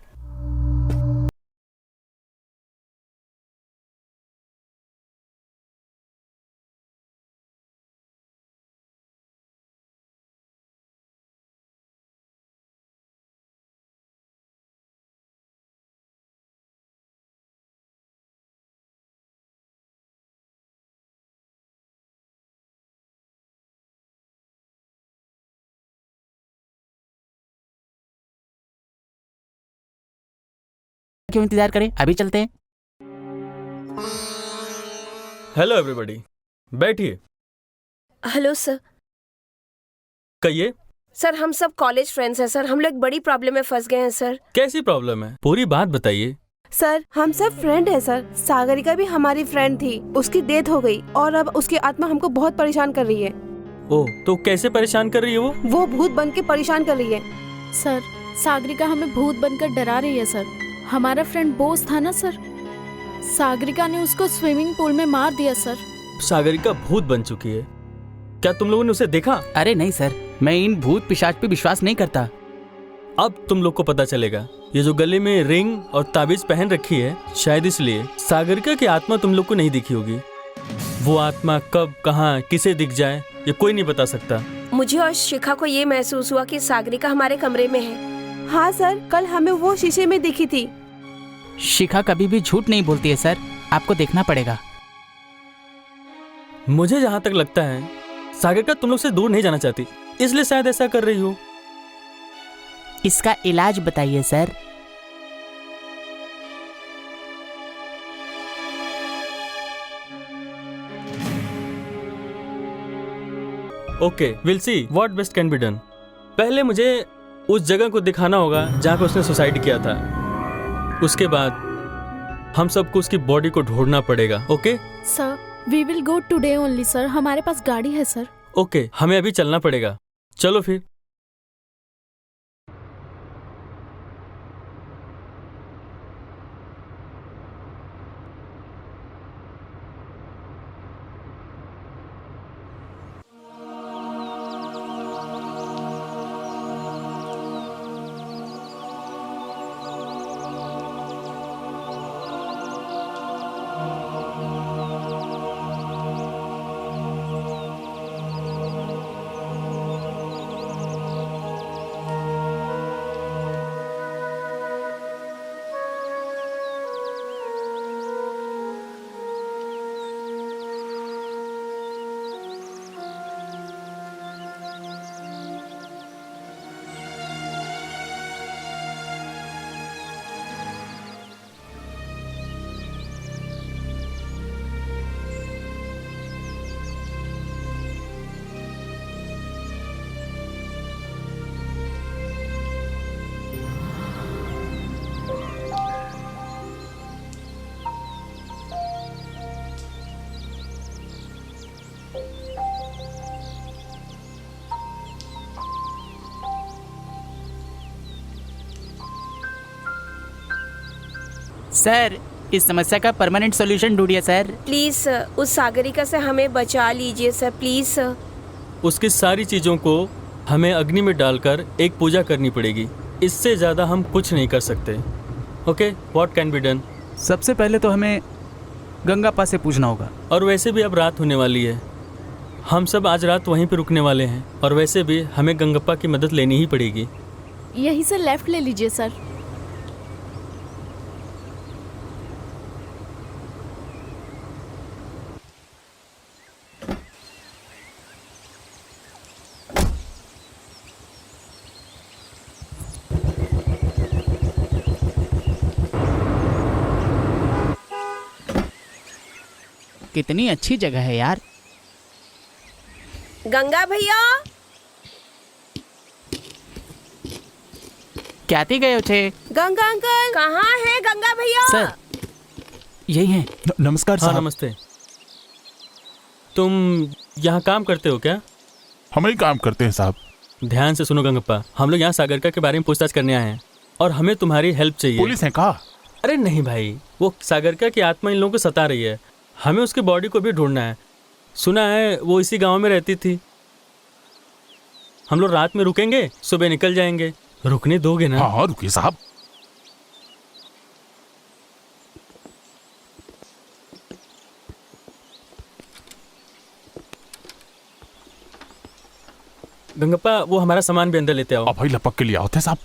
क्यों इंतजार करें, अभी चलते हैं। हेलो एवरीबॉडी, बैठिए। Hello sir. कहिए। सर, हम सब कॉलेज फ्रेंड्स हैं सर। हम लोग बड़ी प्रॉब्लम में फंस गए हैं सर। कैसी प्रॉब्लम है? पूरी बात बताइए। सर, हम सब फ्रेंड है सर। सागरिका भी हमारी फ्रेंड थी, उसकी डेथ हो गई और अब उसकी आत्मा हमको बहुत परेशान कर रही है। ओह, तो कैसे परेशान कर रही है वो? भूत बन के परेशान कर रही है। सर, सागरिका हमें भूत बनकर डरा रही है सर। हमारा फ्रेंड बोस था ना सर, सागरिका ने उसको स्विमिंग पूल में मार दिया सर। सागरिका भूत बन चुकी है? क्या तुम लोगों ने उसे देखा? अरे नहीं सर, मैं इन भूत पिशाच पे विश्वास नहीं करता। अब तुम लोग को पता चलेगा। ये जो गले में रिंग और ताबीज पहन रखी है, शायद इसलिए सागरिका की आत्मा तुम लोग को नहीं दिखी होगी। वो आत्मा कब, कहाँ, किसे दिख जाए, ये कोई नहीं बता सकता। मुझे और शिखा को ये महसूस हुआ कि सागरिका हमारे कमरे में है। हाँ सर, कल हमें वो शीशे में दिखी थी। शिखा कभी भी झूठ नहीं बोलती है सर, आपको देखना पड़ेगा। मुझे जहाँ तक लगता है सागरिका तुम लोग से दूर नहीं जाना चाहती, इसलिए शायद ऐसा कर रही हो। इसका इलाज बताइए sir. Okay, will see what best can be done. पहले मुझे उस जगह को दिखाना होगा जहाँ पे उसने सुसाइड किया था। उसके बाद हम सबको उसकी बॉडी को ढूंढना पड़ेगा। Okay sir, we will go today only sir. हमारे पास गाड़ी है सर। ओके, हमें अभी चलना पड़ेगा। चलो फिर। सर, इस समस्या का परमानेंट सॉल्यूशन ढूंढिए सर। प्लीज सर, उस सागरिका से हमें बचा लीजिए सर, प्लीज सर। उसकी सारी चीज़ों को हमें अग्नि में डालकर एक पूजा करनी पड़ेगी। इससे ज़्यादा हम कुछ नहीं कर सकते। Okay, what can be done? सबसे पहले तो हमें गंगापा से पूछना होगा। और वैसे भी अब रात होने वाली है, हम सब आज रात वहीं पे रुकने वाले हैं। और वैसे भी हमें गंगप्पा की मदद लेनी ही पड़ेगी। यहीं से लेफ्ट ले लीजिए सर। कितनी अच्छी जगह है यार। गंगा भैया, क्या थी गए थे? गंगा अंकल कहाँ है गंगा भैया? सर, यही है। नमस्कार हाँ साहब। नमस्ते। तुम यहाँ काम करते हो क्या? हम ही काम करते हैं साहब। ध्यान से सुनो गंगप्पा, हम लोग यहाँ सागरिका के बारे में पूछताछ करने आए हैं और हमें तुम्हारी हेल्प चाहिए। पुलिस है का? अरे नहीं भाई, वो सागरिका की आत्मा इन लोगों को सता रही है। हमें उसकी बॉडी को भी ढूंढना है। सुना है वो इसी गांव में रहती थी। हम लोग रात में रुकेंगे, सुबह निकल जाएंगे। रुकने दोगे ना? हाँ रुकिए साहब। गंगप्पा, वो हमारा सामान भी अंदर लेते आओ। अब भाई लपक के लिए आओ थे साहब।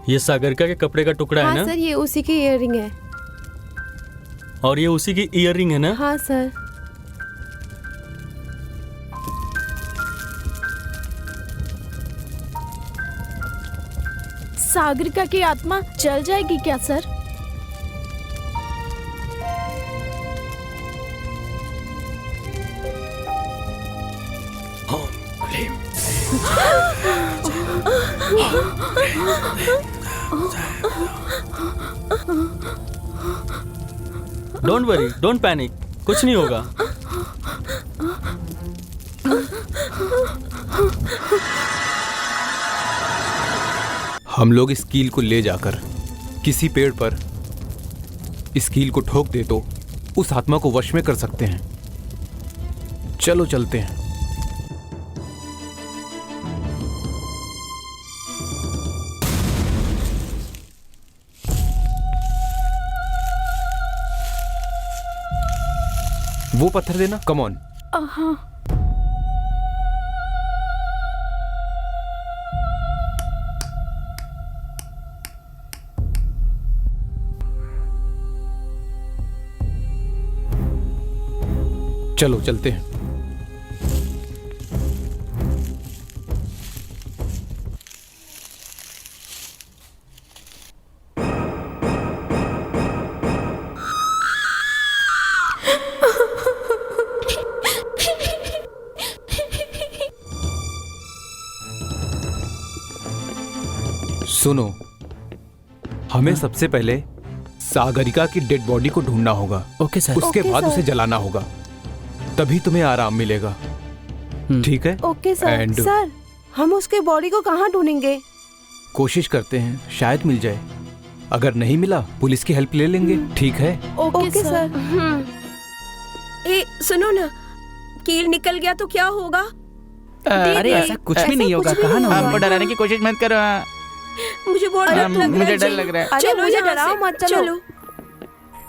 ये सागरिका के कपड़े का टुकड़ा हाँ है ना? सर, ये उसी की इयररिंग है। और ये उसी की ईयररिंग है ना? हाँ सर। सागरिका की आत्मा चल जाएगी क्या sir? Don't worry, don't panic, कुछ नहीं होगा। हम लोग इस कील को ले जाकर किसी पेड़ पर इस कील को ठोक दे तो उस आत्मा को वश में कर सकते हैं। चलो चलते हैं। वो पत्थर देना, कम ऑन। हाँ। चलो चलते हैं। सुनो, हमें सबसे पहले सागरिका की डेड बॉडी को ढूंढना होगा। Okay sir. उसके बाद उसे जलाना होगा, तभी तुम्हें आराम मिलेगा। ठीक है? Okay sir. And- सर, हम उसके बॉडी को कहाँ ढूंढेंगे? कोशिश करते हैं, शायद मिल जाए। अगर नहीं मिला, पुलिस की हेल्प ले लेंगे। ठीक है? Okay sir. ए सुनो ना, कील निकल गया तो क्या होगा? अरे ऐसा कुछ भी नहीं होगा, कहा ना। हमको डराने की कोशिश मत करो। मुझे बहुत डर लग रहा है। मुझे डर लग रहा है। अरे चलो मुझे यहाँ डराओ से, मत, चलो।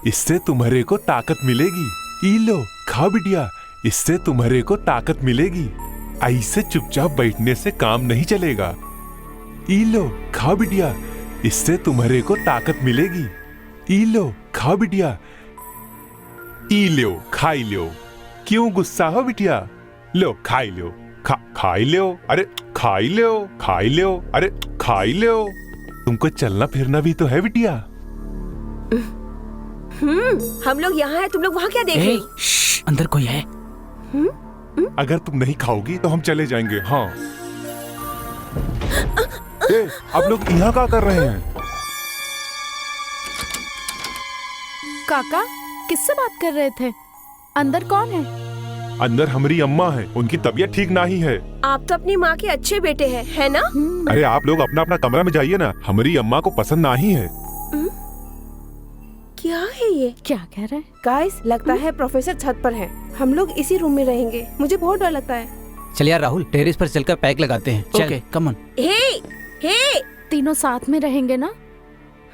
इससे तुम्हारे को ताकत मिलेगी। ई लो, खा बिटिया, इससे तुम्हारे को ताकत मिलेगी। ऐसे चुपचाप बैठने से काम नहीं चलेगा। ई लो, खा बिटिया, इससे तुम्हारे को ताकत मिलेगी। ई लो, खा बिटिया, ई लो, खाई लो। क्यों गुस्सा हो बिटिया? लो, खाई लो, खाई लो, अरे खाई लो, खाई लो, अरे खाई लो। तुमको चलना फिरना भी तो है बिटिया। हम लोग यहाँ हैं, तुम लोग वहाँ क्या देख रही? अंदर कोई है। अगर तुम नहीं खाओगी तो हम चले जाएंगे। हाँ। ए, आप लोग यहाँ क्या कर रहे हैं? काका, किससे बात कर रहे थे? अंदर कौन है? अंदर हमारी अम्मा है, उनकी तबीयत ठीक नहीं है। आप तो अपनी माँ के अच्छे बेटे हैं, है ना? अरे आप लोग अपना अपना कमरा में जाइए ना, हमारी अम्मा को पसंद नहीं है। क्या है ये? क्या कह रहे हैं? गाइस, लगता है प्रोफेसर छत पर है। हम लोग इसी रूम में रहेंगे। मुझे बहुत डर लगता है। चल यार राहुल, टेरेस पर चलकर पैक लगाते हैं। चल। Okay, come on. हे तीनों साथ में रहेंगे ना,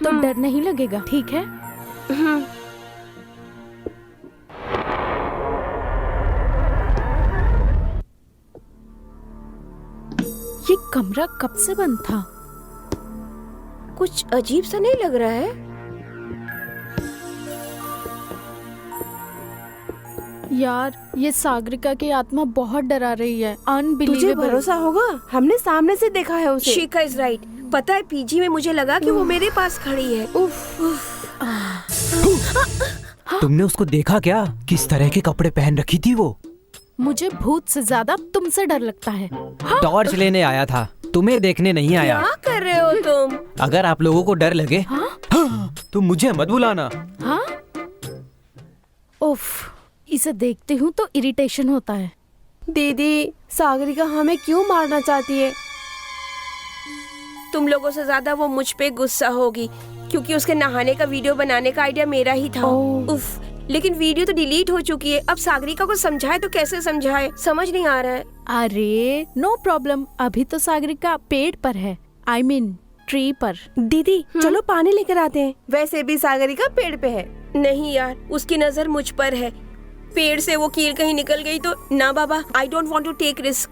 तो डर नहीं लगेगा, ठीक है? ये कमरा कब से बंद था? कुछ अजीब सा नहीं लग रहा है? यार, ये सागरिका की आत्मा बहुत डरा रही है। तुझे अनबिलीवेबल। भरोसा होगा? हमने सामने से देखा है उसे। शिखा इज राइट। पता है, पीजी में मुझे लगा कि वो मेरे पास खड़ी है। तुमने उसको देखा क्या? किस तरह के कपड़े पहन रखी थी वो? मुझे भूत से ज्यादा तुमसे डर लगता है। टॉर्च लेने आया था, तुम्हें देखने नहीं आया। क्या कर रहे हो तुम? अगर आप लोगों को डर लगे तो मुझे मत बुलाना। हाँ? उफ, इसे देखती हूँ तो इरिटेशन होता है। दीदी, सागरिका हमें क्यों मारना चाहती है? तुम लोगों से ज्यादा वो मुझ पे गुस्सा होगी, क्योंकि उसके नहाने का वीडियो बनाने का आइडिया मेरा ही था। उफ, लेकिन वीडियो तो डिलीट हो चुकी है। अब सागरिका को समझाए तो कैसे समझाए, समझ नहीं आ रहा है। अरे नो प्रॉब्लम, अभी तो सागरिका पेड़ पर है, I mean ट्री पर। दीदी, चलो पानी लेकर आते हैं। वैसे भी सागरिका पेड़ पे है। नहीं यार, उसकी नजर मुझ पर है। पेड़ से वो कील कहीं निकल गई तो ना बाबा, I don't want to take risk.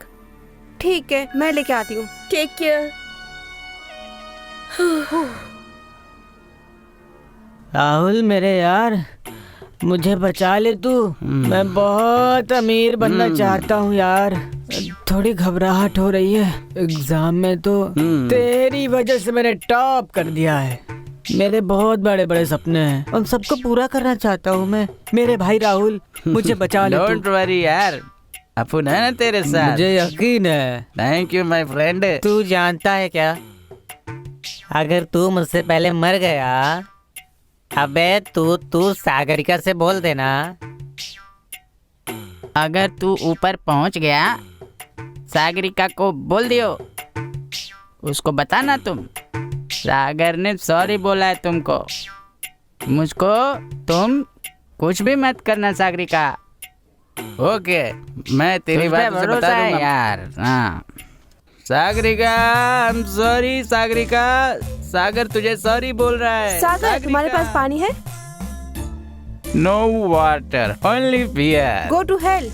ठीक है, मैं लेके आती हूँ। Take care. राहुल मेरे यार, मुझे बचा ले तू। मैं बहुत अमीर बनना चाहता हूँ यार। थोड़ी घबराहट हो रही है। एग्जाम में तो तेरी वजह से मैंने टॉप कर दिया है। मेरे बहुत बड़े बड़े सपने हैं, उन सबको पूरा करना चाहता हूँ मैं। मेरे भाई राहुल, मुझे बचा ले। डोंट वरी यार, अपन है ना तेरे साथ। मुझे यकीन है। Thank you my friend. तू जानता है क्या, अगर तू मुझसे पहले मर गया, अबे तू सागरिका से बोल देना। अगर तू ऊपर पहुंच गया, सागरिका को बोल दियो, उसको बताना तुम सागर ने सॉरी बोला है तुमको। मुझको तुम कुछ भी मत करना सागरिका। ओके, मैं तेरी बात उसे बता दूंगा यार। हाँ Sagarika, I am sorry Sagarika, Sagar तुझे सॉरी बोल रहा है। सागर, तुम्हारे पास पानी है? No water, only beer. Go to hell.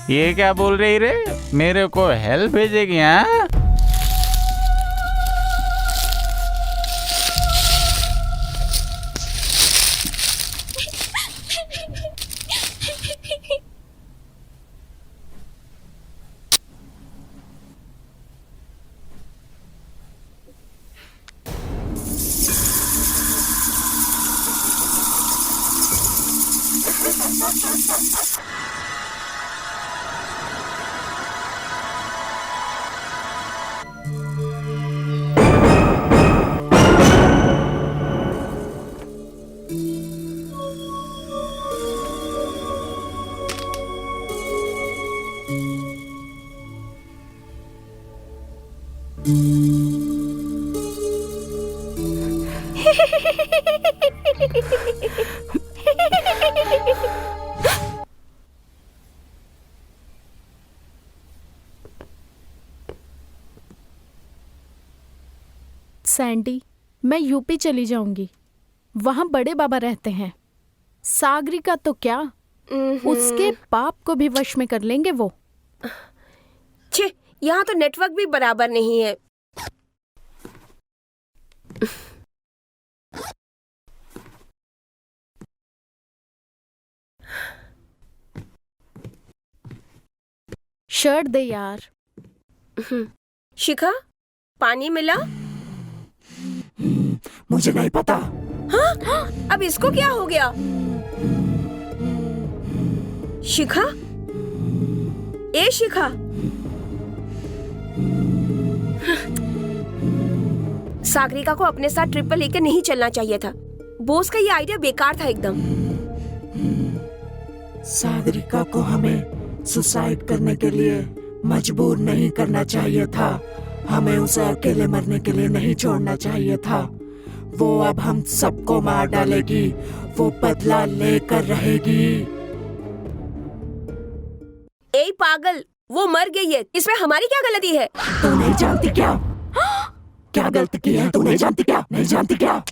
ये क्या बोल रही रे, मेरे को हेल भेजेगी? हाँ सैंडी, मैं यूपी चली जाऊंगी, वहां बड़े बाबा रहते हैं। सागरिका तो क्या, उसके बाप को भी वश में कर लेंगे वो। छे, यहाँ तो नेटवर्क भी बराबर नहीं है। शर्ट दे यार। शिखा, पानी मिला? मुझे नहीं पता। हाँ? अब इसको क्या हो गया? शिखा, ए शिखा, सागरिका को अपने साथ ट्रिप पर लेकर नहीं चलना चाहिए था। बोस का ये आइडिया बेकार था एकदम। सागरिका को हमें सुसाइड करने के लिए मजबूर नहीं करना चाहिए था। हमें उसे अकेले मरने के लिए नहीं छोड़ना चाहिए था। वो अब हम सबको मार डालेगी, वो बदला लेकर रहेगी। ए पागल, वो मर गई है, इसमें हमारी क्या गलती है? तू नहीं जानती क्या? क्या गलती की है? तू नहीं जानती क्या? नहीं जानती क्या?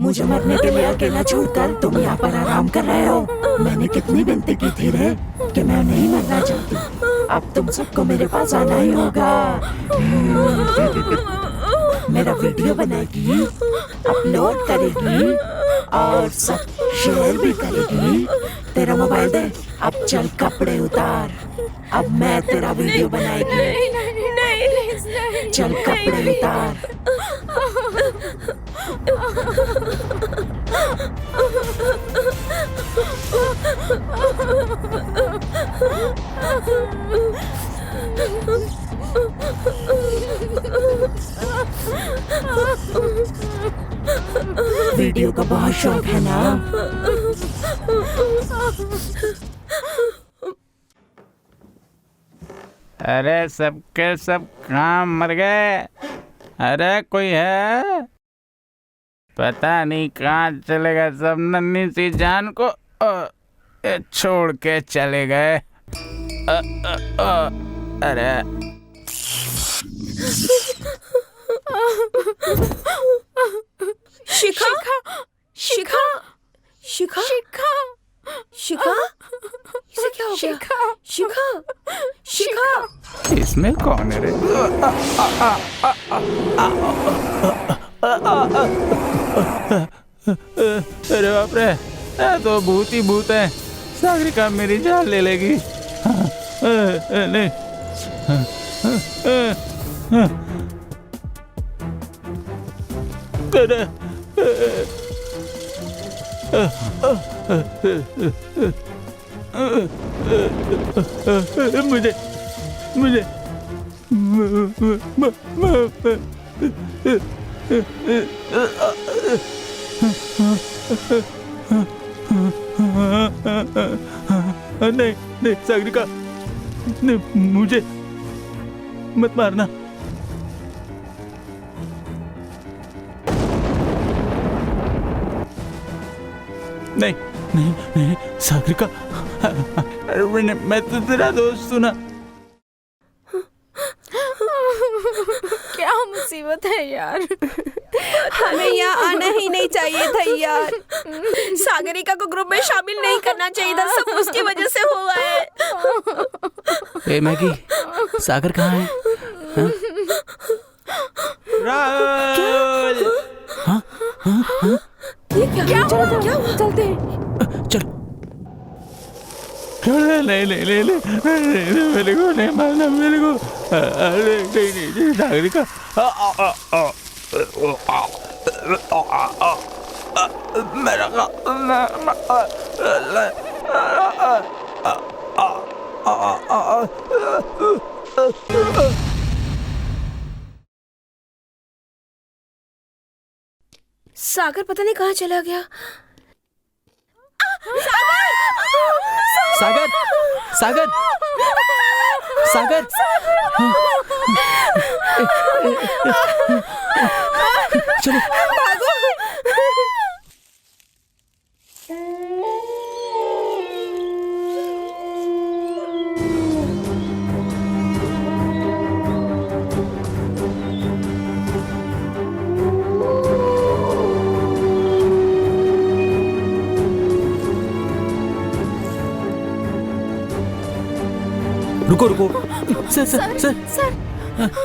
मुझे मरने के लिए अकेला छोड़कर तुम यहाँ पर आराम कर रहे हो। मैंने कितनी विनती की थी रे कि मैं नहीं मरना चाहती। अब तुम सबको मेरे पास आना ही होगा। मेरा वीडियो बनाएगी, अपलोड करेगी और सब शेयर भी करेगी। तेरा मोबाइल दे, अब चल कपड़े उतार। अब मैं तेरा वीडियो बनाएगी। चल कपड़े उतार। वीडियो का बहुत शौक है ना? अरे सबके सब कहाँ मर गए? अरे कोई है? पता नहीं कहाँ चले गए सब। नन्ही सी जान को छोड़ के चले गए। अरे शिखा, शिखा, शिखा, शिखा, शिखा, इसे क्या हो गया? शिखा, शिखा, इसमें कौन है रे? अरे बाप रे, तो भूत ही भूत है। सागरिका मेरी जान ले लेगी। नहीं, मुझे मुझे नहीं नहीं सागरिका, नहीं, मुझे मत मारना। नहीं नहीं नहीं सागरिका, मैं तो तेरा दोस्त हूं ना। क्या मुसीबत है यार। हमें यहाँ आना ही नहीं चाहिए था यार। सागरिका को ग्रुप में शामिल नहीं करना चाहिए था, सब उसकी वजह से हुआ है। ए मैगी, सागर कहाँ है? राहुल! हाँ? हाँ? हाँ? क्या हुआ? चलते हैं। चल। नहीं नहीं नहीं नहीं, मेरे को नहीं मारना, मेरे को नहीं सागरिका। मेरा सागर पता नहीं कहाँ चला गया। सागर सागर सागर चलो रुको रुको, सर सर सर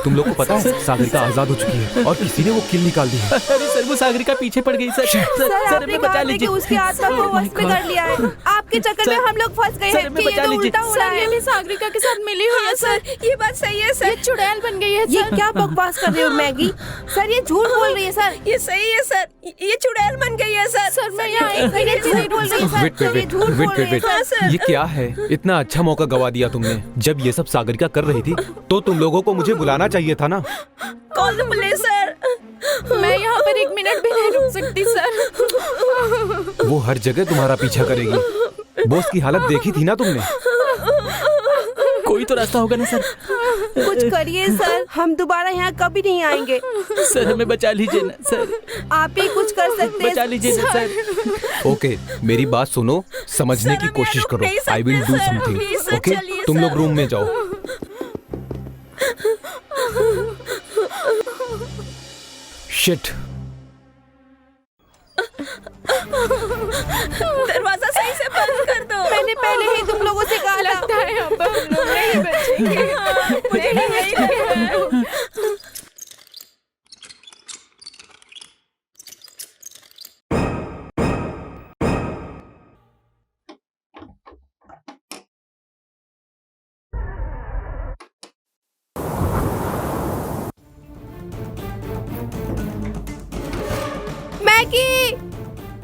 तुम लोग को पता है सागरिका आजाद हो चुकी है और किसी ने वो किल निकाल दी है। अरे सर, वो सागरिका पीछे पड़ गई। सर सर हमें बचा लीजिए। उसकी आत्मा को वश में कर लिया है। आपके चक्कर में हम लोग फंस गए हैं कि ये तो उल्टा हो रहा है। ये भी सागरिका के साथ मिली हुई है सर। ये बात सही है सर। ये चुड़ैल बन गई है सर। ये क्या बकवास कर रही हो मैगी? सर ये झूठ बोल रही है सर। ये सही है सर, ये चुड़ैल बन गई है सर। सर मैं यहाँ झूठ बोल रही है sir. Wait wait wait wait wait wait, ये क्या है? इतना अच्छा मौका गवा दिया तुमने। जब ये सब सागरिका कर रही थी तो तुम लोगों को मुझे बुलाना चाहिए था ना। Call the police sir. मैं यहाँ पर 1 मिनट भी नहीं रुक सकती सर। वो हर जगह तुम्हारा पीछा करेगी। बॉस की हालत देखी थी ना तुमने। कोई तो रास्ता होगा ना सर। कुछ करिए सर, हम दोबारा यहाँ कभी नहीं आएंगे। सर हमें बचा लीजिए ना सर। आप ही कुछ कर सकते हैं। बचा लीजिए ना सर। ओके, मेरी बात सुनो, समझने की कोशिश करो। I will do something. Okay, तुम लोग रूम में जाओ। शिट, दरवाजा सही से बंद कर दो। मैंने पहले ही तुम लोगों से कहा लगता है अब हम लोग नहीं बचेंगे। मुझे नहीं लगता। मैगी,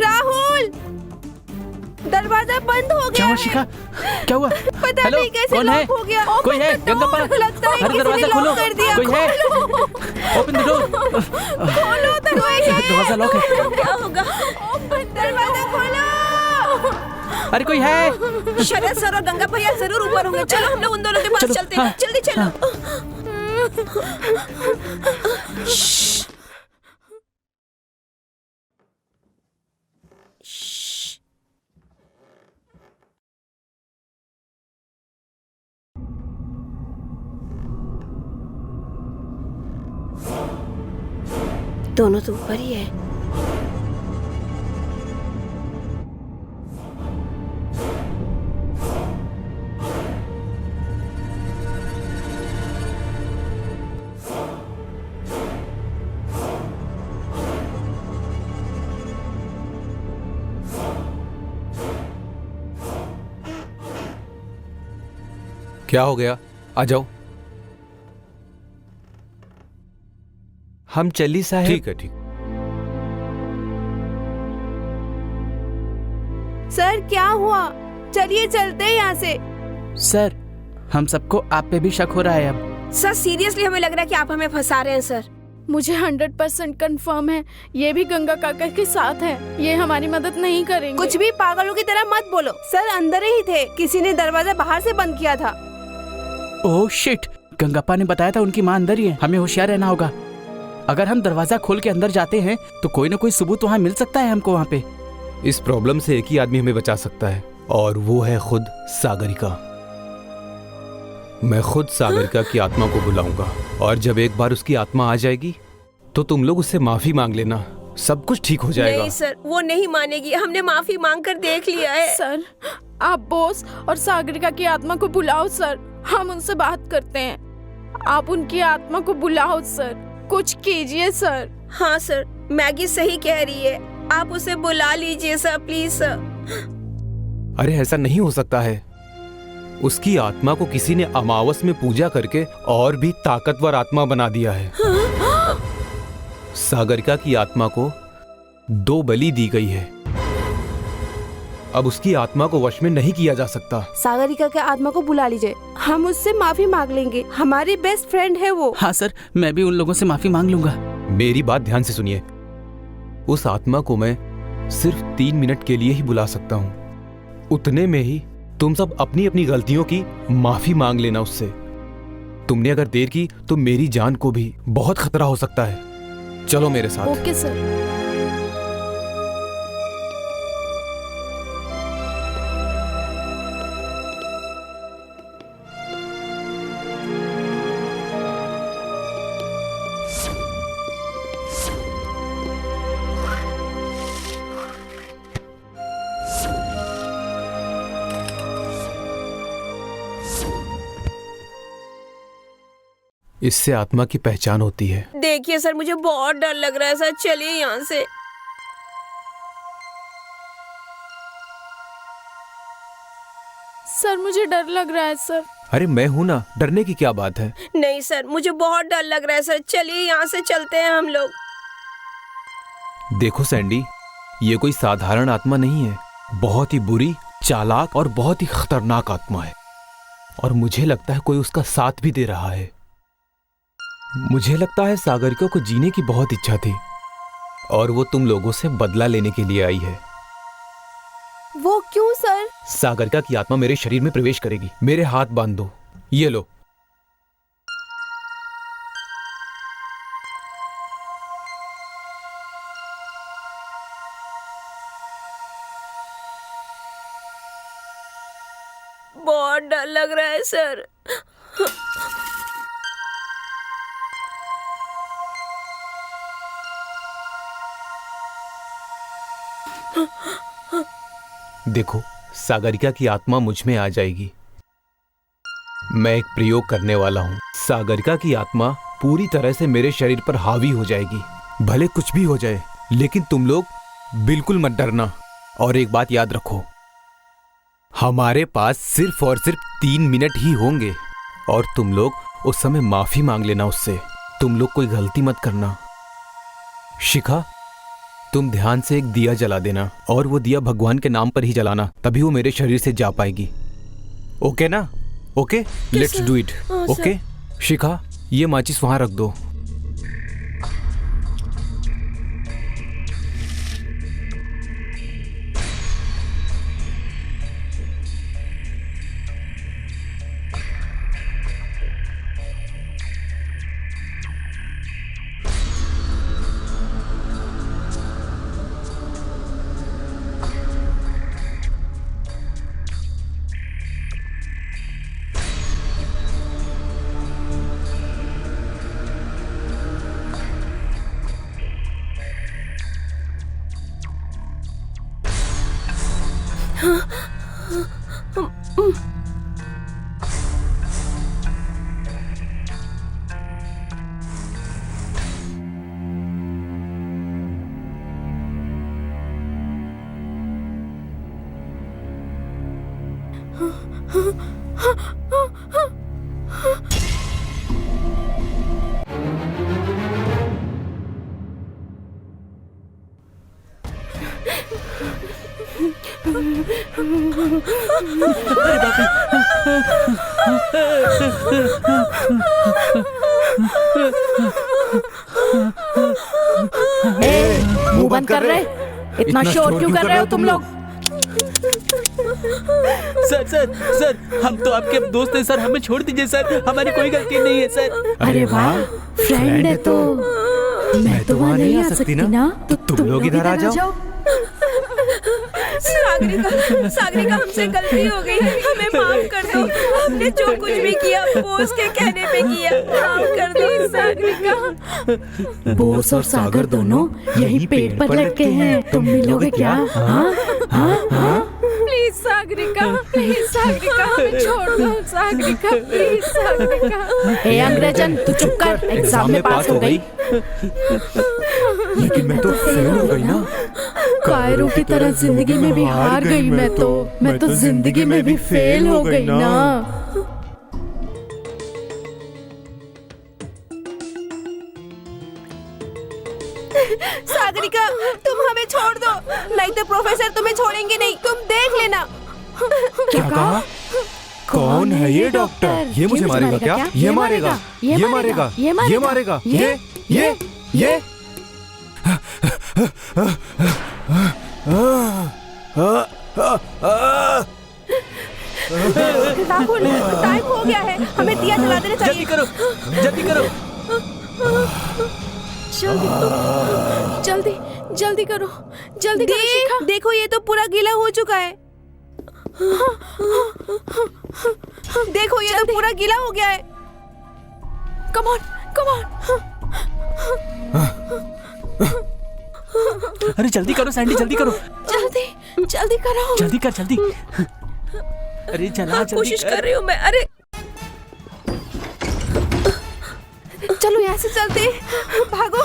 राहुल, दरवाजा बंद हो गया है। शिखा, क्या हुआ? पता हेलो, नहीं कैसे कौन है? लॉक हो गया। कोई है? गंगा पार। लगता है अरे किसी दरवाजा ने खोलो। लॉक कर दिया। कोई है? Open the door. खोलो दरवाजा लॉक है। क्या होगा? दरवाजा खोलो। अरे कोई है? शरद सर और गंगा भैया जरूर ऊपर होंगे। चलो हम लोग उन दोनों के पास चलते हैं। जल्दी चलो। दोनों तो ऊपर ही है। क्या हो गया? आ जाओ। हम चली साहब। ठीक है, ठीक। सर क्या हुआ? चलिए चलते हैं यहाँ से। सर, हम सबको आप पे भी शक हो रहा है अब। सर सीरियसली हमें लग रहा है कि आप हमें फंसा रहे हैं सर। मुझे 100% कंफर्म है ये भी गंगा काका के साथ है। ये हमारी मदद नहीं करेंगे। कुछ भी पागलों की तरह मत बोलो। सर अंदर ही थे, किसी ने दरवाजा बाहर से बंद किया था। ओह शिट, गंगाप्पा ने बताया था उनकी माँ अंदर ही है। हमें होशियार रहना होगा। अगर हम दरवाजा खोल के अंदर जाते हैं तो कोई ना कोई सबूत वहाँ मिल सकता है हमको वहाँ पे। इस प्रॉब्लम से एक ही आदमी हमें बचा सकता है और वो है खुद सागरिका। मैं खुद सागरिका की आत्मा को बुलाऊंगा और जब एक बार उसकी आत्मा आ जाएगी तो तुम लोग उससे माफी मांग लेना, सब कुछ ठीक हो जाएगा। नहीं सर, वो नहीं मानेगी। हमने माफी मांग कर देख लिया है। सर, आप बोस और सागरिका की आत्मा को बुलाओ सर, हम उनसे बात करते हैं। आप उनकी आत्मा को बुलाओ सर, कुछ कीजिए सर। हाँ सर, मैगी सही कह रही है, आप उसे बुला लीजिए सर, प्लीज सर। अरे ऐसा नहीं हो सकता है। उसकी आत्मा को किसी ने अमावस में पूजा करके और भी ताकतवर आत्मा बना दिया है। सागरिका की आत्मा को 2 बलि दी गई है। अब उसकी आत्मा को वश में नहीं किया जा सकता। सागरिका के आत्मा को बुला लीजिए, हम उससे माफी मांग लेंगे। हमारी बेस्ट फ्रेंड है वो। हाँ सर, मैं भी उन लोगों से माफी मांग लूंगा। मेरी बात ध्यान से सुनिए। उस आत्मा को मैं सिर्फ 3 मिनट के लिए ही बुला सकता हूँ। उतने में ही तुम सब अपनी अपनी गलतियों की माफी मांग लेना उससे। तुमने अगर देर की तो मेरी जान को भी बहुत खतरा हो सकता है। चलो मेरे साथ। Okay sir. इससे आत्मा की पहचान होती है। देखिए सर, मुझे बहुत डर लग रहा है सर, चलिए यहाँ से। सर मुझे डर लग रहा है सर। अरे मैं हूं ना, डरने की क्या बात है। नहीं सर, मुझे बहुत डर लग रहा है सर, चलिए यहाँ से चलते हैं हम लोग। देखो सैंडी, ये कोई साधारण आत्मा नहीं है। बहुत ही बुरी, चालाक और बहुत ही खतरनाक आत्मा है और मुझे लगता है कोई उसका साथ भी दे रहा है। मुझे लगता है सागरिका को जीने की बहुत इच्छा थी और वो तुम लोगों से बदला लेने के लिए आई है। वो क्यों सर? सागरिका की आत्मा मेरे शरीर में प्रवेश करेगी। मेरे हाथ बांध दो, ये लो। बहुत डर लग रहा है सर। देखो, सागरिका की आत्मा मुझ में आ जाएगी। मैं एक प्रयोग करने वाला हूं। सागरिका की आत्मा पूरी तरह से मेरे शरीर पर हावी हो जाएगी। भले कुछ भी हो जाए, लेकिन तुम लोग बिल्कुल मत डरना। और एक बात याद रखो, हमारे पास सिर्फ और सिर्फ 3 मिनट ही होंगे और तुम लोग उस समय माफी मांग लेना उससे। तुम लोग कोई गलती मत करना। शिखा, तुम ध्यान से एक दिया जला देना और वो दिया भगवान के नाम पर ही जलाना, तभी वो मेरे शरीर से जा पाएगी। ओके ना? Okay, let's do it. Okay Shikha, ये माचिस वहां रख दो। मुंह बंद कर रहे, इतना शोर क्यों कर रहे हो तुम लोग? सर सर सर, हम तो आपके दोस्त हैं सर, हमें छोड़ दीजिए सर, हमारी कोई गलती नहीं है सर। अरे वाह, फ्रेंड है तो मैं तो वहाँ नहीं आ सकती ना, तो तुम लोग इधर आ जाओ। सागरिका, हमसे गलती हो गई, हमें माफ कर दो। हमने जो कुछ भी किया बोस के कहने पे किया, माफ कर दो सागरिका। बोस और सागर दोनों यही पेड़ पर लटके हैं, तुम मिलोगे क्या? हाँ हाँ हाँ। प्लीज सागरिका, प्लीज सागरिका, हमें छोड़ दो सागरिका, प्लीज सागरिका। ए अंग्रेजन, तू चुप कर, एग्जाम में पास हो गई। लेकिन मैं तो फेल हो गई ना। कायरों की तरह जिंदगी में भी हार गई मैं तो जिंदगी में भी फेल हो गई ना। सागरिका, तुम हमें छोड़ दो, नहीं तो प्रोफेसर तुम्हें छोड़ेंगे नहीं, तुम देख लेना। क्या कहा? कौन है ये डॉक्टर? ये मुझे मारेगा क्या? ये मारेगा, ये मारेगा, ये मारेगा, ये राहुल, टाइम हो गया है, हमें दिया जला देना चाहिए। जल्दी करो, जल्दी करो। जल्दी जल्दी करो, जल्दी करो शिखा। देखो ये तो पूरा गीला हो चुका है। देखो ये तो पूरा गीला हो गया है। Come on, come on. अरे जल्दी करो सैंडी, जल्दी करो, जल्दी जल्दी करो, जल्दी कर, जल्दी। अरे चला, जल्दी कोशिश कर रही हूँ मैं। अरे चलो यहाँ से चलते, भागो,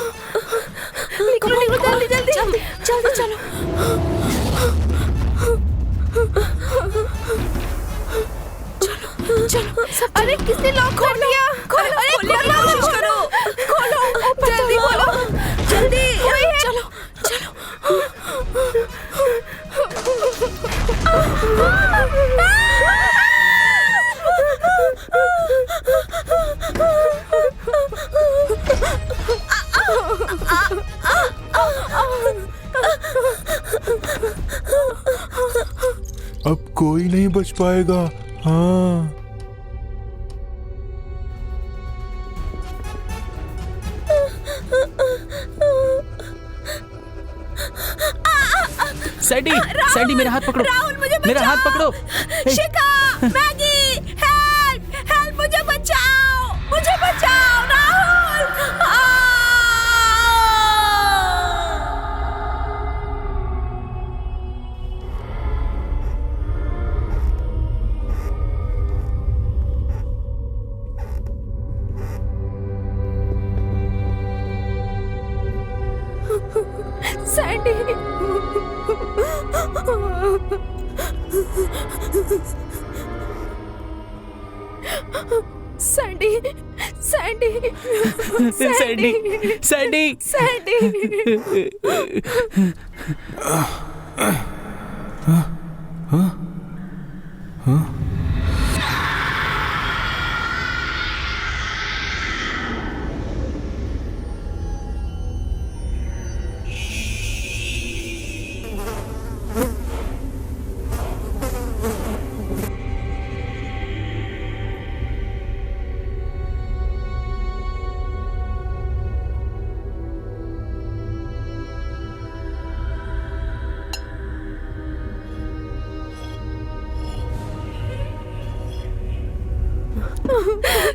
निकलो निकलो, जल्दी जल्दी जल्दी जल्दी चलो। चलो चलो सब। अरे किसने लॉक खोल दिया? अरे खोलने की कोशिश करो, खोलो, जल्दी खोलो, जल्दी। चलो चलो। अब कोई नहीं बच पाएगा। हाँ, सैंडी, सैंडी मेरा हाथ पकड़ो, राहुल मुझे बचाओ, मेरा हाथ पकड़ो। शिखा, मैगी, हेल्प, हेल्प, मुझे बचाओ, मुझे बचाओ, Rahul. Sandy, Sandy, Sandy, Sandy, Sandy, Sandy.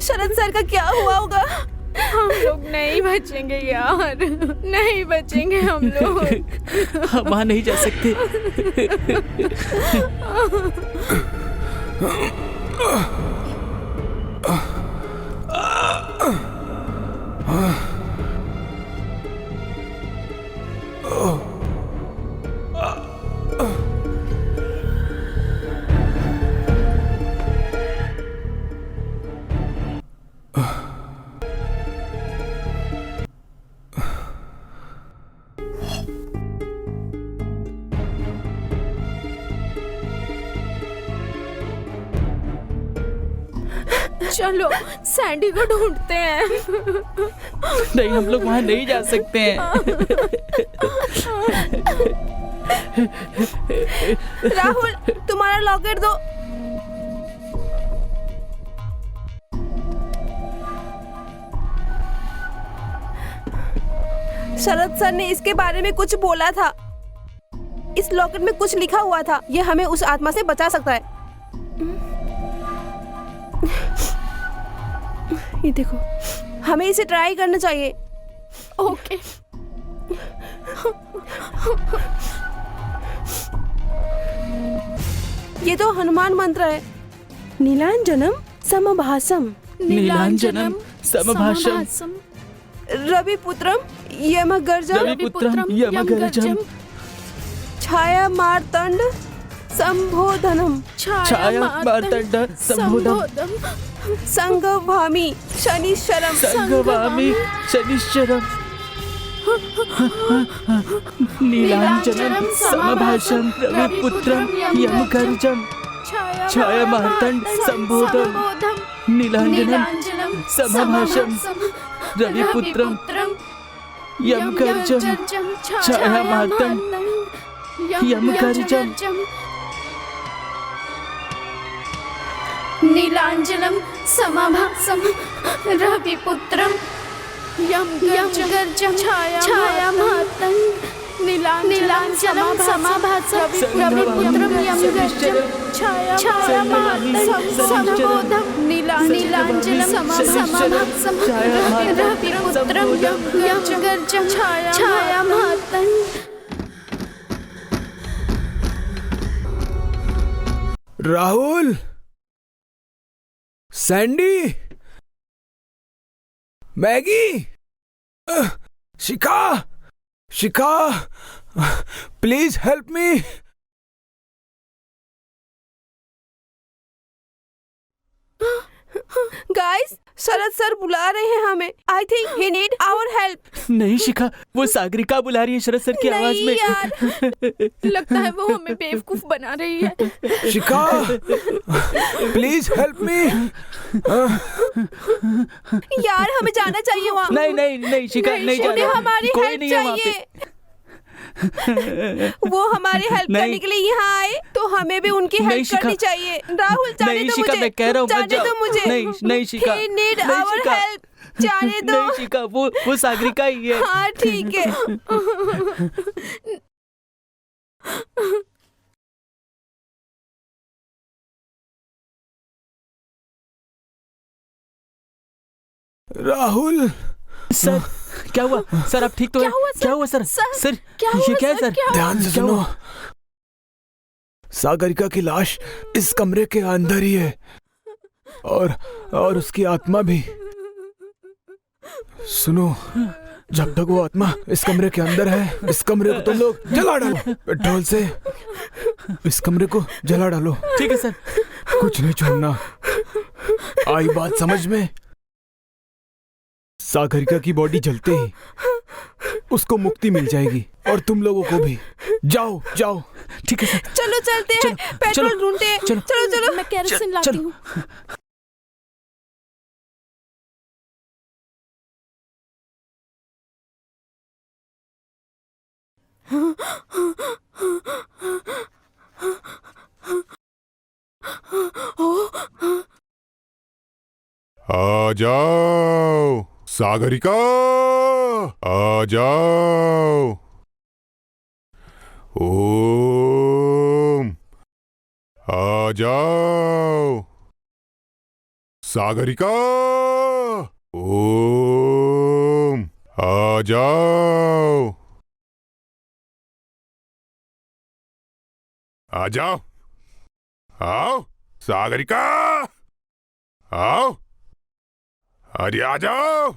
Sharad sir का क्या हुआ होगा? हम लोग नहीं बचेंगे यार, नहीं बचेंगे हम लोग। हम वहाँ नहीं जा सकते। चलो सैंडी को ढूंढते हैं। नहीं, हम लोग वहाँ नहीं जा सकते हैं। राहुल, तुम्हारा लॉकेट दो। शरद सर ने इसके बारे में कुछ बोला था। इस लॉकेट में कुछ लिखा हुआ था। ये हमें उस आत्मा से बचा सकता है। ये देखो, हमें इसे ट्राई करना चाहिए। ओके। ये तो हनुमान मंत्र है। नीलांजनम समभासम। नीलांजनम समभासम। रविपुत्रम यमगर्जम। रविपुत्रम यमगर्जम। छाया मार्तंड संबोधनम। छाया मार्तंड संबोधम। संगभामी शनिश्चरम। संगवामी शनिश्चरम। नीलांजनम समभाषम रविपुत्रम यमगर्जम। छाया मार्तंड संबोधम। नीलांजनम समभाषम रविपुत्रम यमगर्जम। छाया मार्तंड यमगर्जम। नीलांजनम समाभासम रविपुत्रम यमगर्जम। छाया मार्तंड नीलांजनम समाभासम रविपुत्रम यमगर्जम। छाया मार्तंड संबोधम। नीलांजनम समाभासम रविपुत्रम यमगर्जम। छाया मार्तंड। Rahul, Sandy, Maggie, Shikha, Shikha, please help me. Guys, Sharad sir बुला रहे हैं हमें। आई think he need our help. नहीं शिखा, वो सागरिका बुला रही है शरद सर की आवाज में। यार। लगता है वो हमें बेवकूफ बना रही है। शिखा, प्लीज हेल्प मी। यार, हमें जाना चाहिए वहाँ। नहीं नहीं नहीं शिखा, नहीं जाना। उन्हें हमारी कोई हेल्प नहीं है वहाँ चाहिए। पे। वो हमारी हेल्प करने के लिए यहाँ आए, तो हमें भी उनकी हेल्प करनी चाहिए। राहुल, जाने नहीं दो शिखा, मुझे। मैं कह रहा हूँ मत जाने जाओ। दो मुझे। नहीं नहीं शिखा, He need नहीं our शिखा। help। जाने दो। नहीं शिखा, वो सागरिका ही है। हाँ ठीक है। राहुल, सर क्या हुआ? सर आप ठीक तो हैं? क्या हुआ सर? सर ये क्या है सर? ध्यान से सुनो। सागरिका की लाश इस कमरे के अंदर ही है, और उसकी आत्मा भी। सुनो, जब तक वो आत्मा इस कमरे के अंदर है, इस कमरे को तुम लोग जला डालो। पेट्रोल से इस कमरे को जला डालो। ठीक है सर। कुछ नहीं छोड़ना। आई बात समझ में? सागरिका की बॉडी जलते ही उसको मुक्ति मिल जाएगी, और तुम लोगों को भी। जाओ जाओ। ठीक है सर। चलो चलते हैं, पेट्रोल ढूंढते हैं। चलो चलो चलो। मैं केरोसिन लाती हूँ। आ जाओ सागरिका, आ जाओ। ओम, आ जाओ सागरिका। ओम, आ जाओ। आ जाओ, आओ सागरिका, आओ। अरे आ जाओ।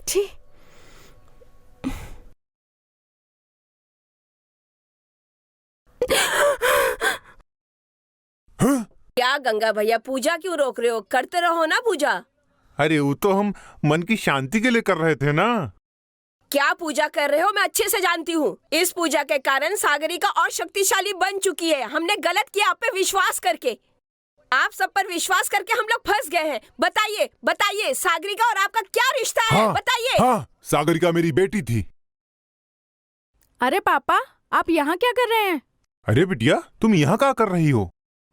ठीक। क्या गंगा भैया, पूजा क्यों रोक रहे हो? करते रहो ना पूजा। अरे वो तो हम मन की शांति के लिए कर रहे थे ना। क्या पूजा कर रहे हो मैं अच्छे से जानती हूँ। इस पूजा के कारण सागरिका और शक्तिशाली बन चुकी है। हमने गलत किया आप पे विश्वास करके। आप सब पर विश्वास करके हम लोग फंस गए हैं। बताइए बताइए, सागरिका और आपका क्या रिश्ता है? हाँ, बताइए। हाँ, सागरिका मेरी बेटी थी। अरे पापा, आप यहाँ क्या कर रहे हैं? अरे बिटिया, तुम यहाँ क्या कर रही हो?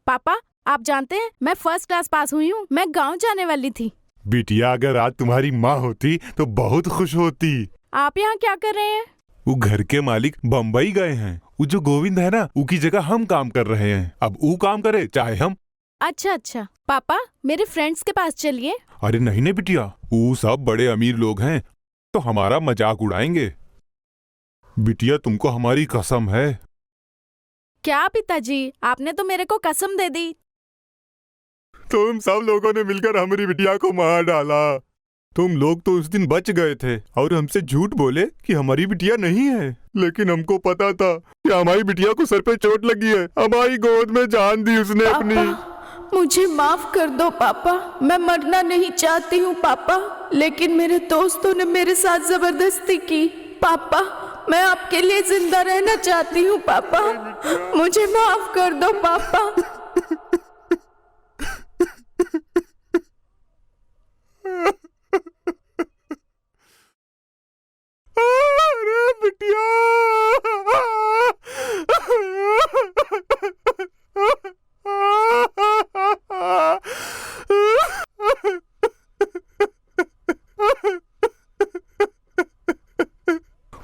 पापा, आप जानते हैं मैं फर्स्ट क्लास पास हुई हूँ। मैं गांव जाने वाली थी। बिटिया, अगर आज तुम्हारी माँ होती तो बहुत खुश होती। आप यहाँ क्या कर रहे हैं? वो घर के मालिक बम्बई गए हैं। वो जो गोविंद है ना, उसकी जगह हम काम कर रहे हैं। अब वो काम करे चाहे हम। अच्छा अच्छा पापा, मेरे फ्रेंड्स के पास चलिए। अरे नहीं नहीं बिटिया, वो सब बड़े अमीर लोग हैं तो हमारा मजाक उड़ाएंगे। बिटिया, तुमको हमारी कसम है। क्या पिताजी, आपने तो मेरे को कसम दे दी। तुम सब लोगों ने मिलकर हमारी बिटिया को मार डाला। तुम लोग तो उस दिन बच गए थे और हमसे झूठ बोले कि हमारी बिटिया नहीं है, लेकिन हमको पता था कि हमारी बिटिया को सर पे चोट लगी है। हमारी गोद में जान दी उसने अपनी। मुझे माफ कर दो पापा, मैं मरना नहीं चाहती हूँ पापा, लेकिन मेरे दोस्तों ने मेरे साथ जबरदस्ती की। पापा, मैं आपके लिए जिंदा रहना चाहती हूँ पापा, मुझे माफ कर दो पापा। अरे बिटिया,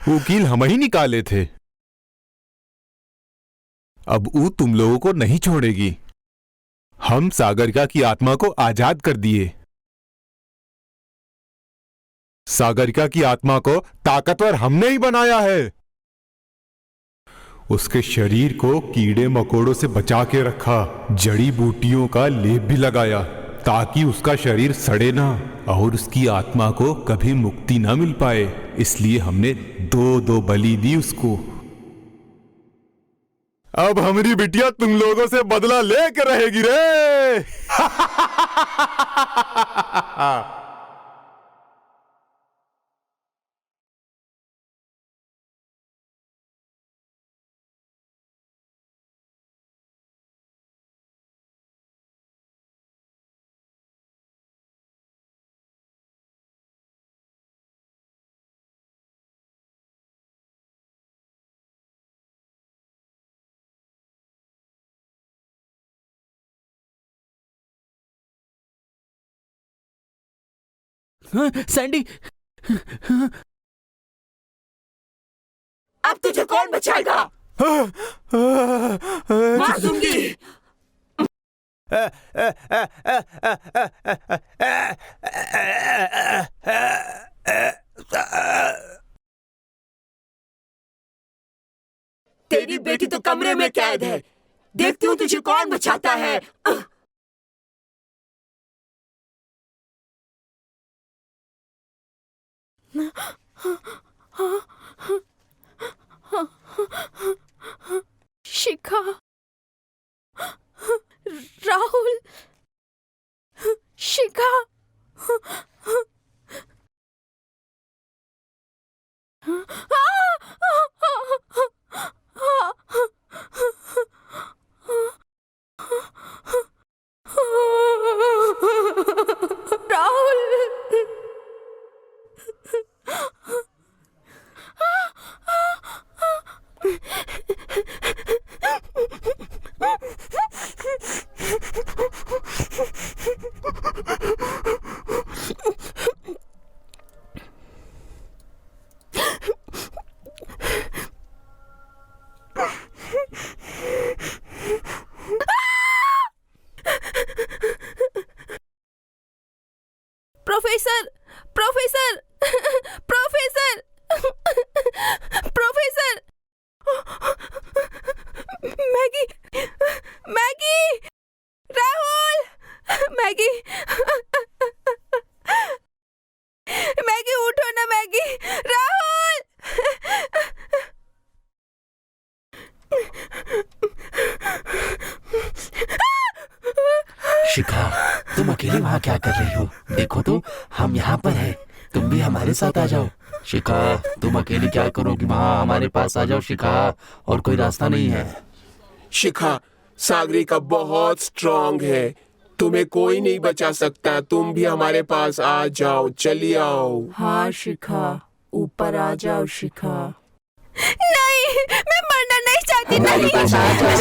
वकील हम ही निकाले थे। अब वो तुम लोगों को नहीं छोड़ेगी। हम सागरिका की आत्मा को आजाद कर दिए। सागरिका की आत्मा को ताकतवर हमने ही बनाया है। उसके शरीर को कीड़े मकोड़ों से बचा के रखा, जड़ी बूटियों का लेप भी लगाया ताकि उसका शरीर सड़े ना और उसकी आत्मा को कभी मुक्ति ना मिल पाए। इसलिए हमने दो बलि दी उसको। अब हमारी बिटिया तुम लोगों से बदला लेकर रहेगी रे। सैंडी, अब तुझे कौन बचाएगा? मार दूंगी। तेरी बेटी तो कमरे में कैद है, देखती हूँ तुझे कौन बचाता है। Shikha, Rahul, Shikha, Rahul, professor, professor, professor, professor, Maggie, Maggie, Rahul, Maggie, Maggie उठो ना मैगी, राहुल। शिखा, तुम अकेले वहाँ क्या कर रही हो? देखो तो हम यहाँ पर हैं, तुम भी हमारे साथ आ जाओ। शिखा, तुम अकेले क्या करोगी वहाँ? हमारे पास आ जाओ शिखा, और कोई रास्ता नहीं है। शिखा, सागरिका बहुत स्ट्रांग है, तुम्हें कोई नहीं बचा सकता। तुम भी हमारे पास आ जाओ, चली आओ। हाँ शिखा, ऊपर आ जाओ शिखा। नहीं, मैं मरना नहीं चाहती। हमारे पास आ जाओ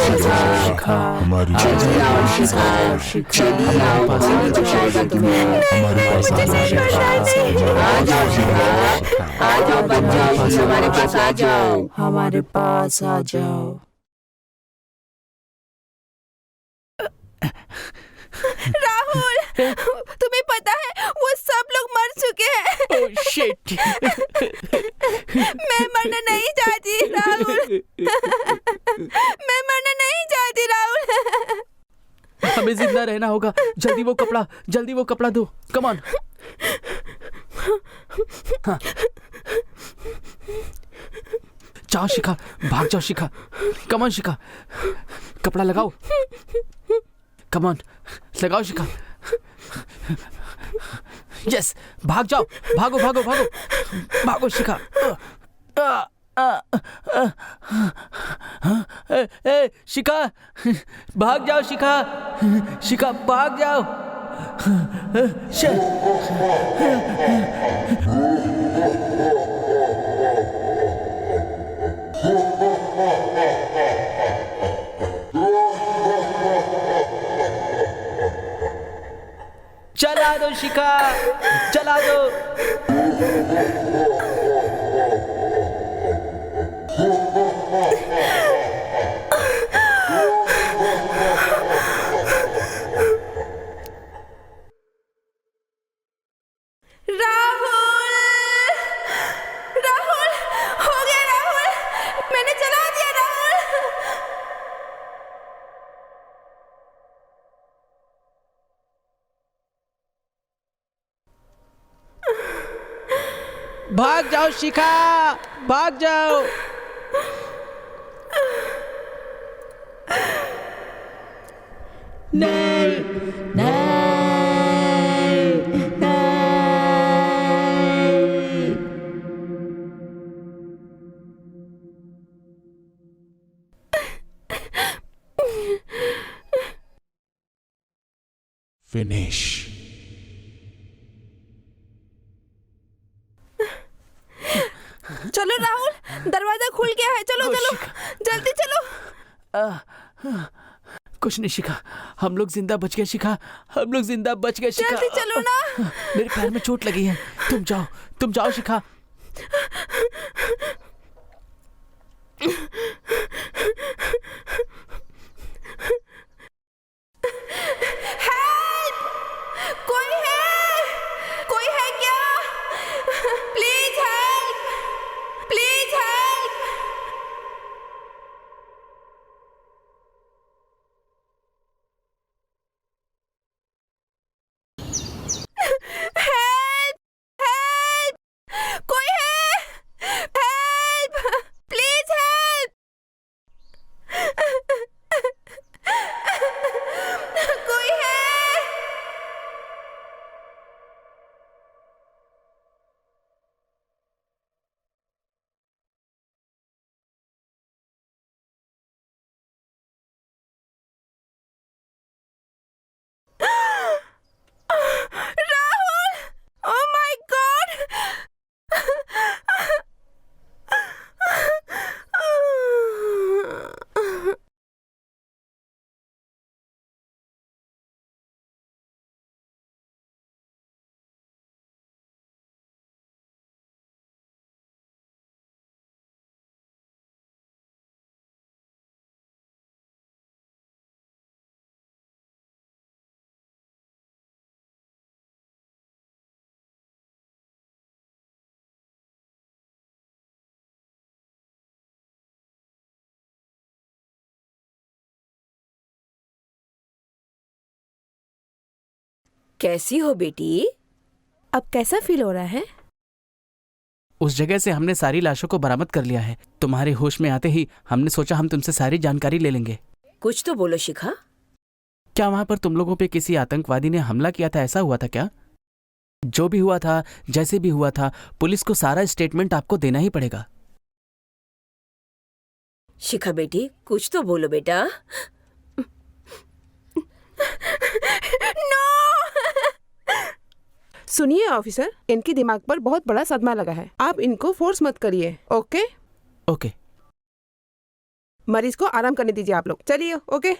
शिखा। हमारी चली आओ शिखा, चली आओ, कोई बचाएगा तुम्हें। हमारे पास आ जाओ शिखा, आ जाओ, बच जाओ, हमारे पास आ जाओ, हमारे पास आ जाओ। राहुल, तुम्हें पता है वो सब लोग मर चुके हैं। Oh shit. मैं मरना नहीं चाहती राहुल। मैं मरना नहीं चाहती राहुल। हमें जिंदा रहना होगा। जल्दी वो कपड़ा दो। Come on. हाँ। जाओ शिखा, भाग जाओ शिखा। कम ऑन शिखा, कपड़ा लगाओ। कम ऑन, लगाओ शिखा। यस, भाग जाओ, भागो शिखा। शिखा, भाग जाओ शिखा, भाग जाओ। चला दो शिखा, चला दो। राहुल, हो गया राहुल, मैंने जला दिया राहुल। भाग जाओ शिखा, भाग जाओ। नहीं, नहीं, नहीं। फिनिश। चलो राहुल, दरवाजा खुल गया है। चलो जल्दी चलो। कुछ नहीं शिखा, हम लोग जिंदा बच गए शिखा। जल्दी चलो ना। मेरे पैर में चोट लगी है। तुम जाओ शिखा। हेल्प! कोई है क्या? Please help! हेल्प! कोई है? हेल्प! Please help! कोई है? राहुल! Oh my God! कैसी हो बेटी? अब कैसा फील हो रहा है? उस जगह से हमने सारी लाशों को बरामद कर लिया है। तुम्हारे होश में आते ही हमने सोचा हम तुमसे सारी जानकारी ले लेंगे। कुछ तो बोलो शिखा। क्या वहां पर तुम लोगों पे किसी आतंकवादी ने हमला किया था, ऐसा हुआ था क्या? जो भी हुआ था, जैसे भी हुआ था, पुलिस को सारा स्टेटमेंट आपको देना ही पड़ेगा। शिखा बेटी, कुछ तो बोलो बेटा। सुनिए ऑफिसर, इनके दिमाग पर बहुत बड़ा सदमा लगा है, आप इनको फोर्स मत करिए। Okay okay. मरीज को आराम करने दीजिए आप लोग। चलिए। ओके।